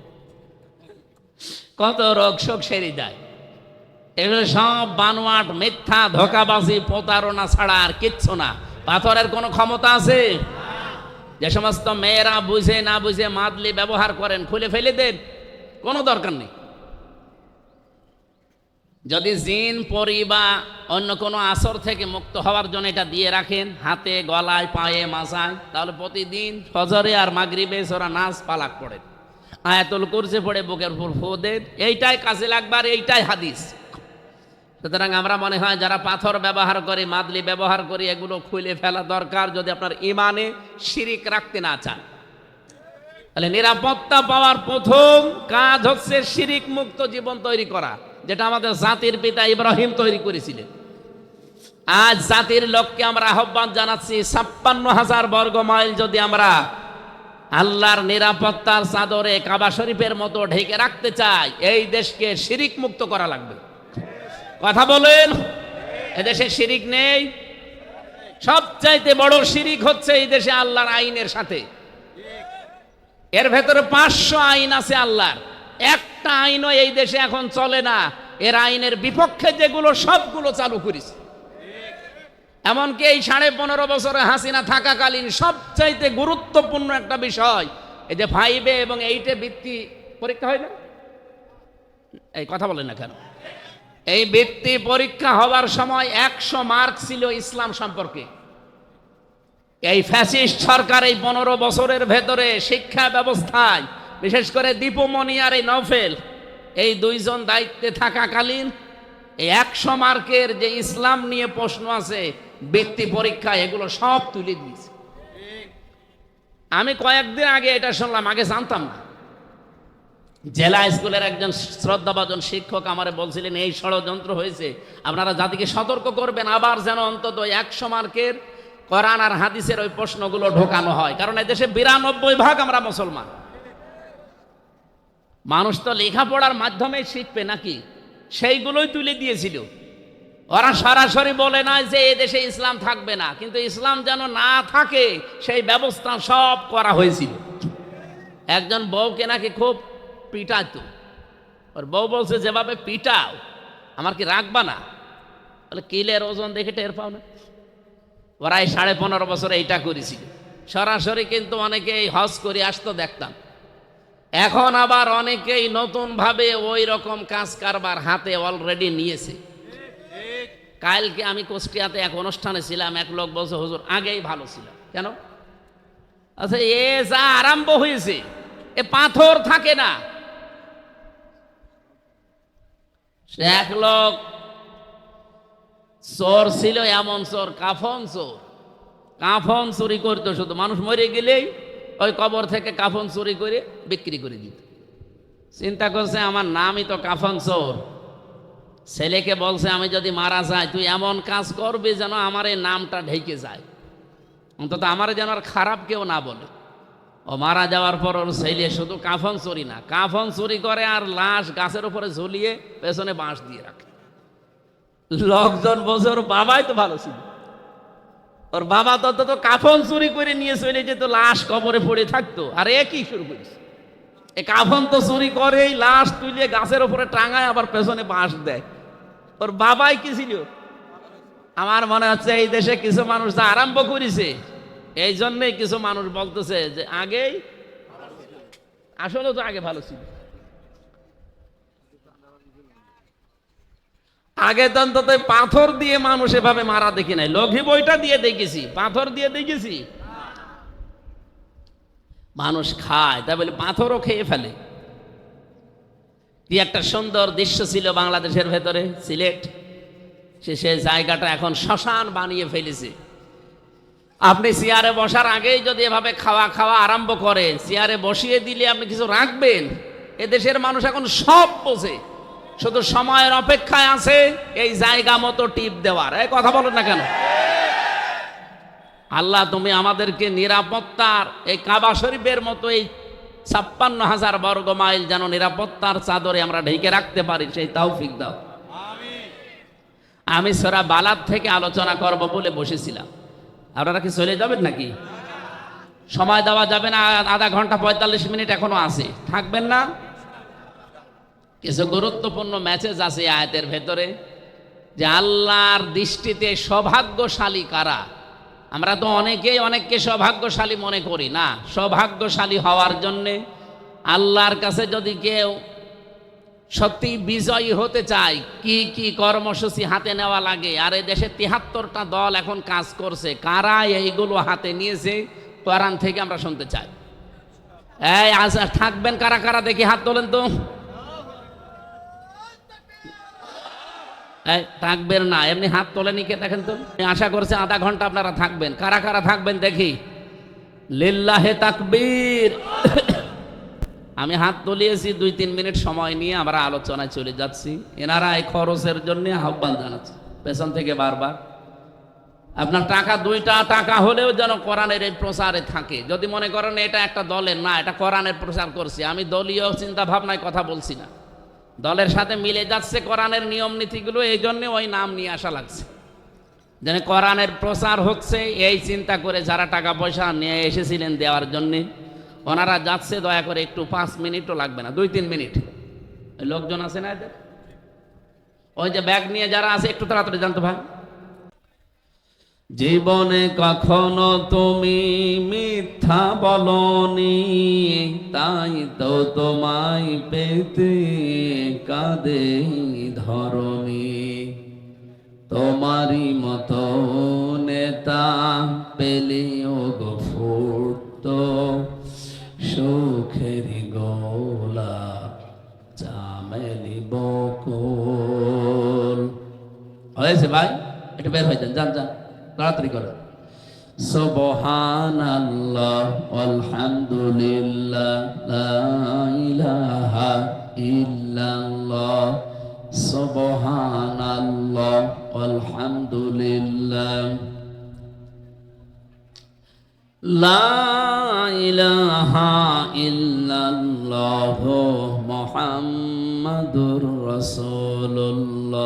কত রোগ শোক সেরে যায়। এগুলো সব বানোয়াট, মিথ্যা, ধোঁকাবাজি, প্রতারণা ছাড়া আর কিচ্ছু না। পাথরের কোনো ক্ষমতা আছে? যে সমস্ত মেয়েরা বুঝে না বুঝে মাদলি ব্যবহার করেন, খুলে ফেলে দেন, কোনো দরকার নেই। যদি জিন পরি বা অন্য কোনো আসর থেকে মুক্ত হওয়ার জন্য এটা দিয়ে রাখেন হাতে, গলায়, পায়ে, মাথায়, তাহলে প্রতিদিন ফজরে আর মাগরিবে ওরা নাচ পালাক পড়ে, আয়াতুল কুরসি পড়ে বুকের উপর ফু দেন, এইটাই কাজে লাগবে আর এইটাই হাদিস। সুতরাং আমরা মনে হয় যারা পাথর ব্যবহার করে, মাদলি ব্যবহার করে, এগুলো খুলে ফেলা দরকার যদি আপনার ইমানে শিরিক রাখতে না চান। তাহলে নিরাপত্তা পাওয়ার প্রথম কাজ হচ্ছে শিরিক মুক্ত জীবন তৈরি করা, যেটা আমাদের জাতির পিতা ইব্রাহিম তৈরি করেছিলেন। আজ জাতির লোককে আমরা আহ্বান জানাচ্ছি, 56,000 বর্গ মাইল যদি আমরা আল্লাহর নিরাপত্তার চাদরে কাবা শরীফের মতো ঢেকে রাখতে চাই, এই দেশকে শিরিক মুক্ত করা লাগবে। কথা বলেন, এদেশে শিরিক নেই? সবচাইতে বড় শিরিক হচ্ছে এই দেশে আল্লাহর আইনের সাথে। এর ভেতরে 500 আইন আছে আল্লাহর, একটা আইনও এই দেশে এখন চলে না। এর আইনের বিপক্ষে যেগুলো সবগুলো চালু করেছে। এমনকি এই 15.5 বছরে হাসিনা থাকাকালীন সবচাইতে গুরুত্বপূর্ণ একটা বিষয়, এই যে 5 এবং 8 বৃত্তি পরীক্ষা হয় না, এই কথা বলেন না কেন? এই বৃত্তি পরীক্ষা হওয়ার সময় 100 মার্ক ছিল ইসলাম সম্পর্কে। এই ফ্যাসিস্ট সরকার এই 15 বছরের ভেতরে শিক্ষা ব্যবস্থায়, বিশেষ করে দীপুমণি আর এই নওফেল, এই দুইজন দায়িত্বে থাকাকালীন এই 100 মার্কের যে ইসলাম নিয়ে প্রশ্ন আছে বৃত্তি পরীক্ষা, এগুলো সব তুলে দিয়েছে। আমি কয়েকদিন আগে এটা শুনলাম, আগে জানতাম না। জেলা স্কুলের একজন শ্রদ্ধাভাজন শিক্ষক আমারে বলছিলেন এই ষড়যন্ত্র হয়েছে, আপনারা জাতিকে সতর্ক করবেন, আবার যেন অন্তত 100 মার্কের কোরআন আর হাদিসের ওই প্রশ্নগুলো ঢোকানো হয়। কারণ এদেশে 92% আমরা মুসলমান। মানুষ তো লেখাপড়ার মাধ্যমে শিখবে নাকি, সেইগুলোই তুলে দিয়েছিল। ওরা সরাসরি বলে না যে এদেশে ইসলাম থাকবে না, কিন্তু ইসলাম যেন না থাকে সেই ব্যবস্থা সব করা হয়েছিল। একজন বউকে নাকি খুব পিটাতো, ওর বউ বলছে যেভাবে পিটাও আমার কি রাখবা না? বলে কিলের ওজন দেখে টের পাও না? ওরা এই 15.5 বছরে এইটা করেছিল সরাসরি। কিন্তু অনেকেই হজ করে আসতো দেখতাম, এখন আবার অনেকেই নতুনভাবে ওই রকম কাজ কারবার হাতে অলরেডি নিয়েছে। কালকে আমি কুষ্টিয়াতে এক অনুষ্ঠানে ছিলাম, এক লোক বলছে হুজুর আগেই ভালো ছিল। কেন? আচ্ছা, এ যা আরম্ভ হয়েছে, এ পাথর থাকে না। সে এক লোক চোর ছিল, এমন চোর, কাফন চোর। কাফন চুরি করতো, শুধু মানুষ মরে গেলেই ওই কবর থেকে কাফন চুরি করে বিক্রি করে দিত। চিন্তা করছে আমার নামই তো কাফন চোর। ছেলেকে বলছে আমি যদি মারা যাই তুই এমন কাজ করবি যেন আমার এই নামটা ঢেকে যায়, অন্তত আমার যেন আর খারাপ কেউ না বলে। ও মারা যাওয়ার পর ওর ছেলে শুধু কাফন চুরি না, কাফন চুরি করে আর লাশ গাছের উপরে ঝুলিয়ে পেছনে বাঁশ দিয়ে রাখে। লোকজন বলছে ওর বাবাই তো ভালো ছিল, ওর বাবা তো কাফন চুরি করে নিয়ে চলে যেত, লাশ কবরে পড়ে থাকতো। আর এ কি শুরু করেছে? এ কাফন তো চুরি করেই, লাশ তুলে গাছের উপরে টাঙায়, আবার পেছনে বাঁশ দেয়। ওর বাবাই কি ছিল? আমার মনে হচ্ছে এই দেশে কিছু মানুষ যা আরম্ভ করেছে, এই জন্যই কিছু মানুষ বলতেছে যে আগেই, আসলে তো আগে ভালো ছিল। আগে তো অন্তত পাথর দিয়ে মানুষ এভাবে মারা দেখি নাই। লঘি বইটা দিয়ে দেখেছি, পাথর দিয়ে দেখেছি। মানুষ খায়, তা বলে পাথরও খেয়ে ফেলে। কি একটা সুন্দর দৃশ্য ছিল বাংলাদেশের ভেতরে, সিলেট। সে জায়গাটা এখন শ্মশান বানিয়ে ফেলেছে। আপনি চেয়ারে বসার আগেই যদি এভাবে খাওয়া আরম্ভ করে, চেয়ারে বসিয়ে দিলে আপনি কিছু রাখবেন? এদেশের মানুষ এখন সব বোঝে, শুধু সময়ের অপেক্ষায় আছে এই জায়গা মতো টিপ দেওয়ার। এই কথা বলেন না কেন? আল্লাহ তুমি আমাদেরকে নিরাপত্তার এই কাবা শরীফের মতো এই 56,000 বর্গ মাইল যেন নিরাপত্তার চাদরে আমরা ঢেকে রাখতে পারি, সেই তৌফিক দাও। আমি সূরা বালাদ থেকে আলোচনা করব বলে বসেছিলাম। আপনারা কি চলে যাবেন নাকি? সময় দেওয়া যাবে না, আধা ঘন্টা 45 মিনিট এখনো আছে, থাকবেন না? কিছু গুরুত্বপূর্ণ মেসেজ আছে আয়াতের ভেতরে, যে আল্লাহর দৃষ্টিতে সৌভাগ্যশালী কারা। আমরা তো অনেককে সৌভাগ্যশালী মনে করি না। সৌভাগ্যশালী হওয়ার জন্যে আল্লাহর কাছে যদি কেউ সত্যি বিজয়ী হতে চাই, কি কি কর্মসূচি হাতে নেওয়া লাগে। আর এই দেশে ৭৩টা দল এখন কাজ করছে, কারা এইগুলো হাতে নিয়েছে কোরআন থেকে আমরা শুনতে চাই। এই আজ থাকবেন কারা কারা দেখি হাত তোলেন তো। এই থাকবেন না, এমনি হাত তোলেনি কে দেখেন তো। আশা করছে আধা ঘন্টা আপনারা থাকবেন। কারা কারা থাকবেন দেখি, লিল্লাহে তাকবীর। আমি হাত তুলিয়েছি ২-৩ মিনিট সময় নিয়ে আমরা আলোচনায় চলে যাচ্ছি। এনারা এই খরচের জন্য আহ্বান জানাচ্ছে পেছন থেকে বারবার। আপনার টাকা ২টা টাকা হলেও যেন কোরআনের এই প্রচারে থাকে। যদি মনে করেন এটা একটা দলের না, এটা কোরআনের প্রচার করছি, আমি দলীয় চিন্তা ভাবনায় কথা বলছি না, দলের সাথে মিলে যাচ্ছে কোরআনের নিয়ম নীতিগুলো, এই জন্য ওই নাম নিয়ে আসা লাগছে। যেন কোরআনের প্রচার হচ্ছে এই চিন্তা করে যারা টাকা পয়সা নিয়ে এসেছিলেন দেওয়ার জন্যে, ওনারা যাচ্ছে। দয়া করে একটু ৫ মিনিটও লাগবে না, ২-৩ মিনিট। লোকজন আছে না এদের, ওই যে ব্যাগ নিয়ে যারা আছে একটু তাড়াতাড়ি জানতো ভাই। জীবনে কখনো তুমি মিথ্যা বলনি, তাই তো তোমায় পেতে কাঁদে ধরনি। তোমারই মতো নেতা পেলেও গো ফুটতো সুখেরি গোলা চামেলি বকুল। হয়েছে ভাই, একটু বের হয়ে যান, যান যান তাড়াতাড়ি করে। সুবহানাল্লাহ আলহামদুলিল্লাহ লা ইলাহা ইল্লাল্লাহ, সুবহানাল্লাহ আলহামদুলিল্লাহ লা ইলাহা ইল্লাল্লাহ মুহাম্মাদুর রাসূলুল্লাহ।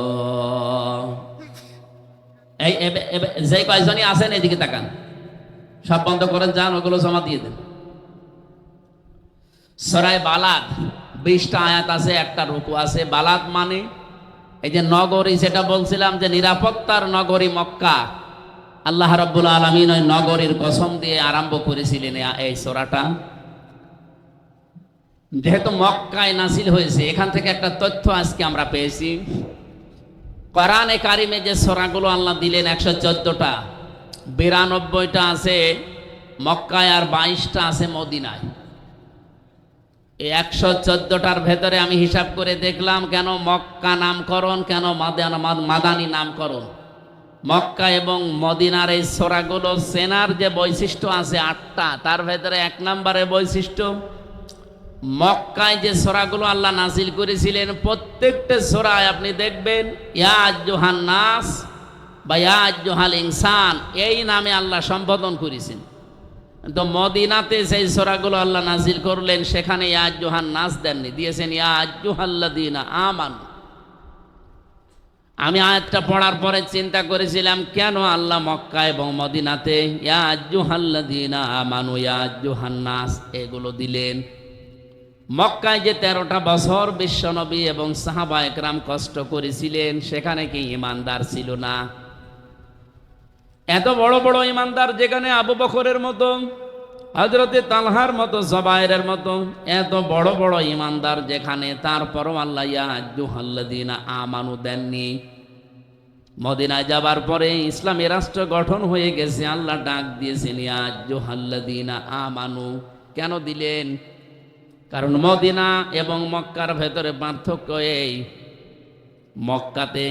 এই যে কয়জনই আছেন এদিকে তাকান, সব বন্ধ করেন, যান ওগুলো জমা দিয়ে দেন। সূরা বালাদ 20টা আয়াত আছে, একটা রুকু আছে। বালাদ মানে এই যে নগরী, যেটা বলছিলাম যে নিরাপত্তার নগরী মক্কা। আল্লাহ রাব্বুল আলামিন ওই নগরীর কসম দিয়ে আরম্ভ করেছিলেন এই সূরাটা। যেহেতু মক্কায় নাজিল হয়েছে, এখান থেকে একটা তথ্য আজকে আমরা পেয়েছি। কোরআনে কারিমে যে সূরাগুলো আল্লাহ দিলেন 114টা, 92টা আছে মক্কায় আর 22টা আছে মদিনায়। এই 114টার ভেতরে আমি হিসাব করে দেখলাম কেন মক্কা নামকরণ, কেন মাদানী নামকরণ। মক্কা এবং মদিনার এই সূরাগুলো চেনার যে বৈশিষ্ট্য আছে 8টা, তার ভেতরে 1 নম্বরে বৈশিষ্ট্য, মক্কায় যে সূরাগুলো আল্লাহ নাজিল করেছিলেন প্রত্যেকটা সূরায় আপনি দেখবেন ইয়া আইয়ুহান নাস বা ইয়া আইয়ুহাল ইনসান এই নামে আল্লাহ সম্বোধন করেছেন। তো মদিনাতে সেই সূরাগুলো আল্লাহ নাজিল করলেন সেখানে ইয়া আইয়ুহান নাস দেননি, দিয়েছেন ইয়া আইয়ুহাল্লাযীনা আমানু। আমি আয়াতটা পড়ার পরে চিন্তা করেছিলাম কেন আল্লাহ মক্কা এবং মদিনাতে ইয়া আইয়ুহাল্লাযীনা আমানু ইয়া আইয়ুহান নাস এগুলো দিলেন। মক্কায় যে 13টা বছর বিশ্বনবী এবং সাহাবা একরাম কষ্ট করেছিলেন, সেখানে কি ঈমানদার ছিল না? এত বড় বড় ঈমানদার, যেখানে আবু বকরের মতো, হযরতে তালহার মতো, জুবায়েরের মতো এত বড় বড় ঈমানদার যেখানে, তারপরও আল্লাহ ইয়া আইয়ুহাল্লাযীনা আমানু দেননি। মদিনায় যাবার পরে ইসলামী রাষ্ট্র গঠন হয়ে গেছে, আল্লাহ ডাক দিয়েছেন ইয়া আইয়ুহাল্লাযীনা আমানু। কেন দিলেন? কারণ মদিনা এবং মক্কার ভেতরে পার্থক্য এই, মক্কাতে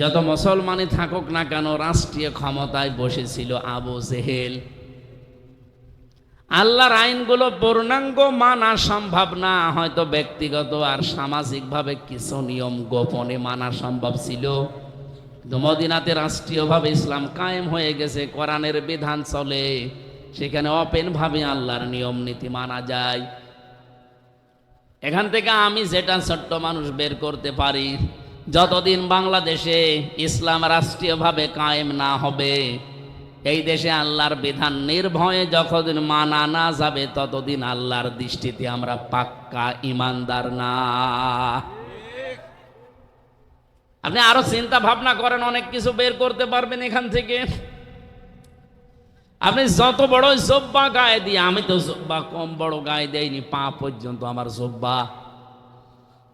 যত মুসলমানই থাকুক না কেন রাষ্ট্রীয় ক্ষমতায় বসেছিল আবু জেহেল। আল্লাহর আইনগুলো পূর্ণাঙ্গ মানা সম্ভব না, হয়তো ব্যক্তিগত আর সামাজিকভাবে কিছু নিয়ম গোপনে মানা সম্ভব ছিল। কিন্তু মদিনাতে রাষ্ট্রীয়ভাবে ইসলাম কায়েম হয়ে গেছে, কোরআনের বিধান চলে, সেখানে ওপেন ভাবে আল্লাহর নিয়ম নীতি মানা যায়। এখান থেকে আমি যেটা ছোট্ট মানুষ বের করতে পারি, যতদিন বাংলাদেশে ইসলাম রাষ্ট্রীয়ভাবে কায়েম না হবে, এই দেশে আল্লাহর বিধান নির্ভয়ে যতদিন মানা না যাবে, ততদিন আল্লাহর দৃষ্টিতে আমরা পাক্কা ঈমানদার না। আপনি আরো চিন্তা ভাবনা করেন, অনেক কিছু বের করতে পারবেন এখান থেকে। আপনি যত বড় জব্বা গায়ে দিয়ে, আমি তো জব্বা কম বড় গায়ে দেয়নি, পা পর্যন্ত আমার জব্বা,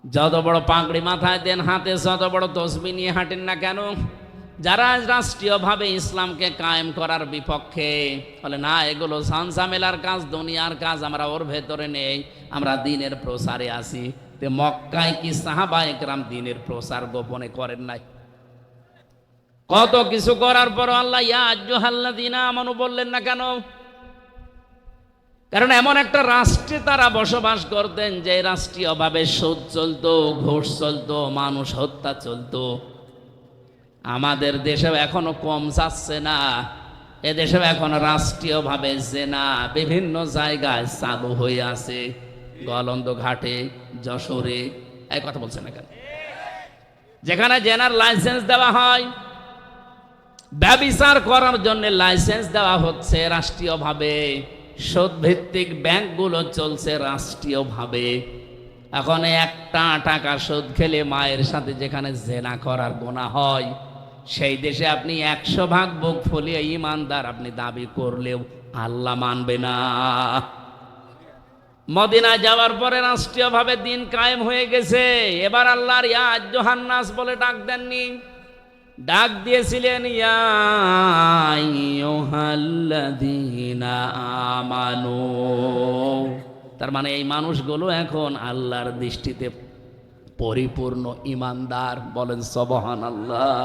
যত বড় পাগড়ি মাথায় দেন, হাতে যত বড় তসবিহ নিয়ে হাঁটেন না কেন, যারা রাষ্ট্রীয়ভাবে ইসলামকে কায়েম করার বিপক্ষে বলে না এগুলো ঝামেলার কাজ, দুনিয়ার কাজ, আমরা ওর ভেতরে নেই, আমরা দ্বীনের প্রচারে আছি। তে মক্কায় কি সাহাবায়ে কেরাম দ্বীনের প্রচার গোপনে করেন নাই? কত কিছু করার পর আল্লাহ ইয়া আইয়ুহাল্লাযীনা আমানু বললেন না কেন? কারণ এমন একটা রাষ্ট্রে তারা বসবাস করতেন যে রাষ্ট্রীয়ভাবে সুদ চলতো, ঘুষ চলতো, মানুষ হত্যা চলতো। আমাদের দেশেও এখনো কম যাচ্ছে না, এদেশেও এখন রাষ্ট্রীয়ভাবে জেনা বিভিন্ন জায়গায় চালু হয়ে আছে। গোয়ালন্দ ঘাটে, যশোরে, এই কথা বলছে না কেন? যেখানে জেনার লাইসেন্স দেওয়া হয়, ব্যভিচার করার জন্য লাইসেন্স দেওয়া হচ্ছে রাষ্ট্রীয়ভাবে, সুদ ভিত্তিক ব্যাংকগুলো চলছে রাষ্ট্রীয়ভাবে। এখন একটা টাকা সুদ খেলে মায়ের সাথে যেখানে জেনা করার গুনাহ হয়, সেই দেশে আপনি 100 ভাগ বুক ফুলিয়ে ইমানদার আপনি দাবি করলেও আল্লাহ মানবে না। মদিনায় যাওয়ার পরে রাষ্ট্রীয়ভাবে দিন কায়েম হয়ে গেছে। এবার আল্লাহর ইয়া আইয়ুহান নাস বলে ডাক দেননি, ডাক দিয়েছিলেন ইয়া আইয়ুহাল্লাযীনা আমানু। তার মানে এই মানুষগুলো এখন আল্লাহর দৃষ্টিতে পরিপূর্ণ ইমানদার। বলেন সুবহানাল্লাহ।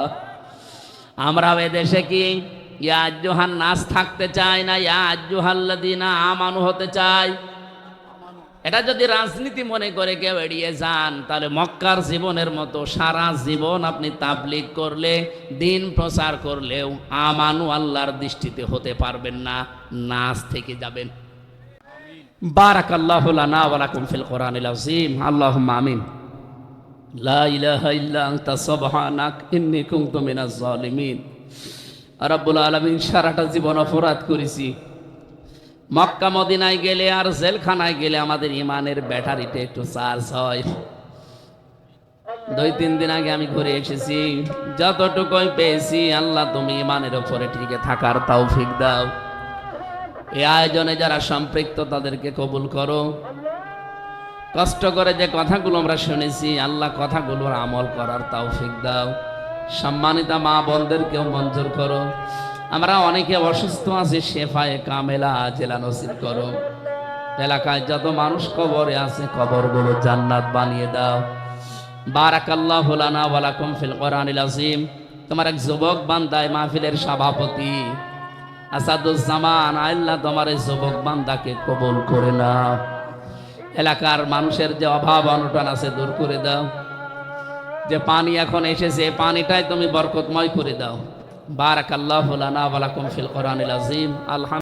আমরা এদেশে কি ইয়া আইয়ুহান নাস থাকতে চাই না ইয়া আইয়ুহাল্লাযীনা আমানু হতে চাই? এটা যদি রাজনীতি মনে করে কেউ এড়িয়ে যান, তাহলে মক্কার জীবনের মতো সারা জীবন আপনি তাবলীগ করলে, দিন প্রচার করলেও আমানু আল্লাহর দৃষ্টিতে হতে পারবেন না, নাচ থেকে যাবেন। বারাকাল্লাহু লানা ওয়া লাকুম ফিল কোরআনিল আযীম। আল্লাহুম্মা আমিন। লা ইলাহা ইল্লা আনতা সুবহানাক ইন্নী কুনতু মিনাজ জালিমিন। রব্বুল আলামিন, সারাটা জীবন অপরাধ করেছি। মক্কা মদিনায় গেলে আর জেলখানায় গেলে আমাদের ইমানের ব্যাটারিতে একটু চার্জ হয়। 2-3 দিন আগে আমি ঘুরে এসেছি, যতটুকুই পেয়েছি আল্লাহ তুমি ইমানের উপরে টিকে থাকার তৌফিক দাও। এই আয়োজনে যারা সম্পৃক্ত তাদেরকে কবুল করো। কষ্ট করে যে কথাগুলো আমরা শুনেছি আল্লাহ কথাগুলোর আমল করার তৌফিক দাও। সম্মানিতা মা বোনদেরকেও মঞ্জুর করো। আমরা অনেকে অসুস্থ আছি, শেফায়ে কামেলা আজেলা নসিব করো। এলাকায় যত মানুষ কবরে আছে কবরগুলো জান্নাত বানিয়ে দাও। বারাকাল্লাহু লানা ওয়া লাকুম ফিল কোরআনিল আযীম। তোমার এক যুবক বান্দায় মাহফিলের সভাপতি আসাদুজ্জামান, আল্লাহ তোমার এই যুবক বান্দাকে কবুল করে নাও। এলাকার মানুষের যে অভাব অনটন আছে দূর করে দাও। যে পানি এখন এসেছে পানিটাই তুমি বরকতময় করে দাও। বারাকাল্লাহু লানা ওয়া লাকুম ফিল কোরআনিল আযীম। আলহামদুলিল্লাহ।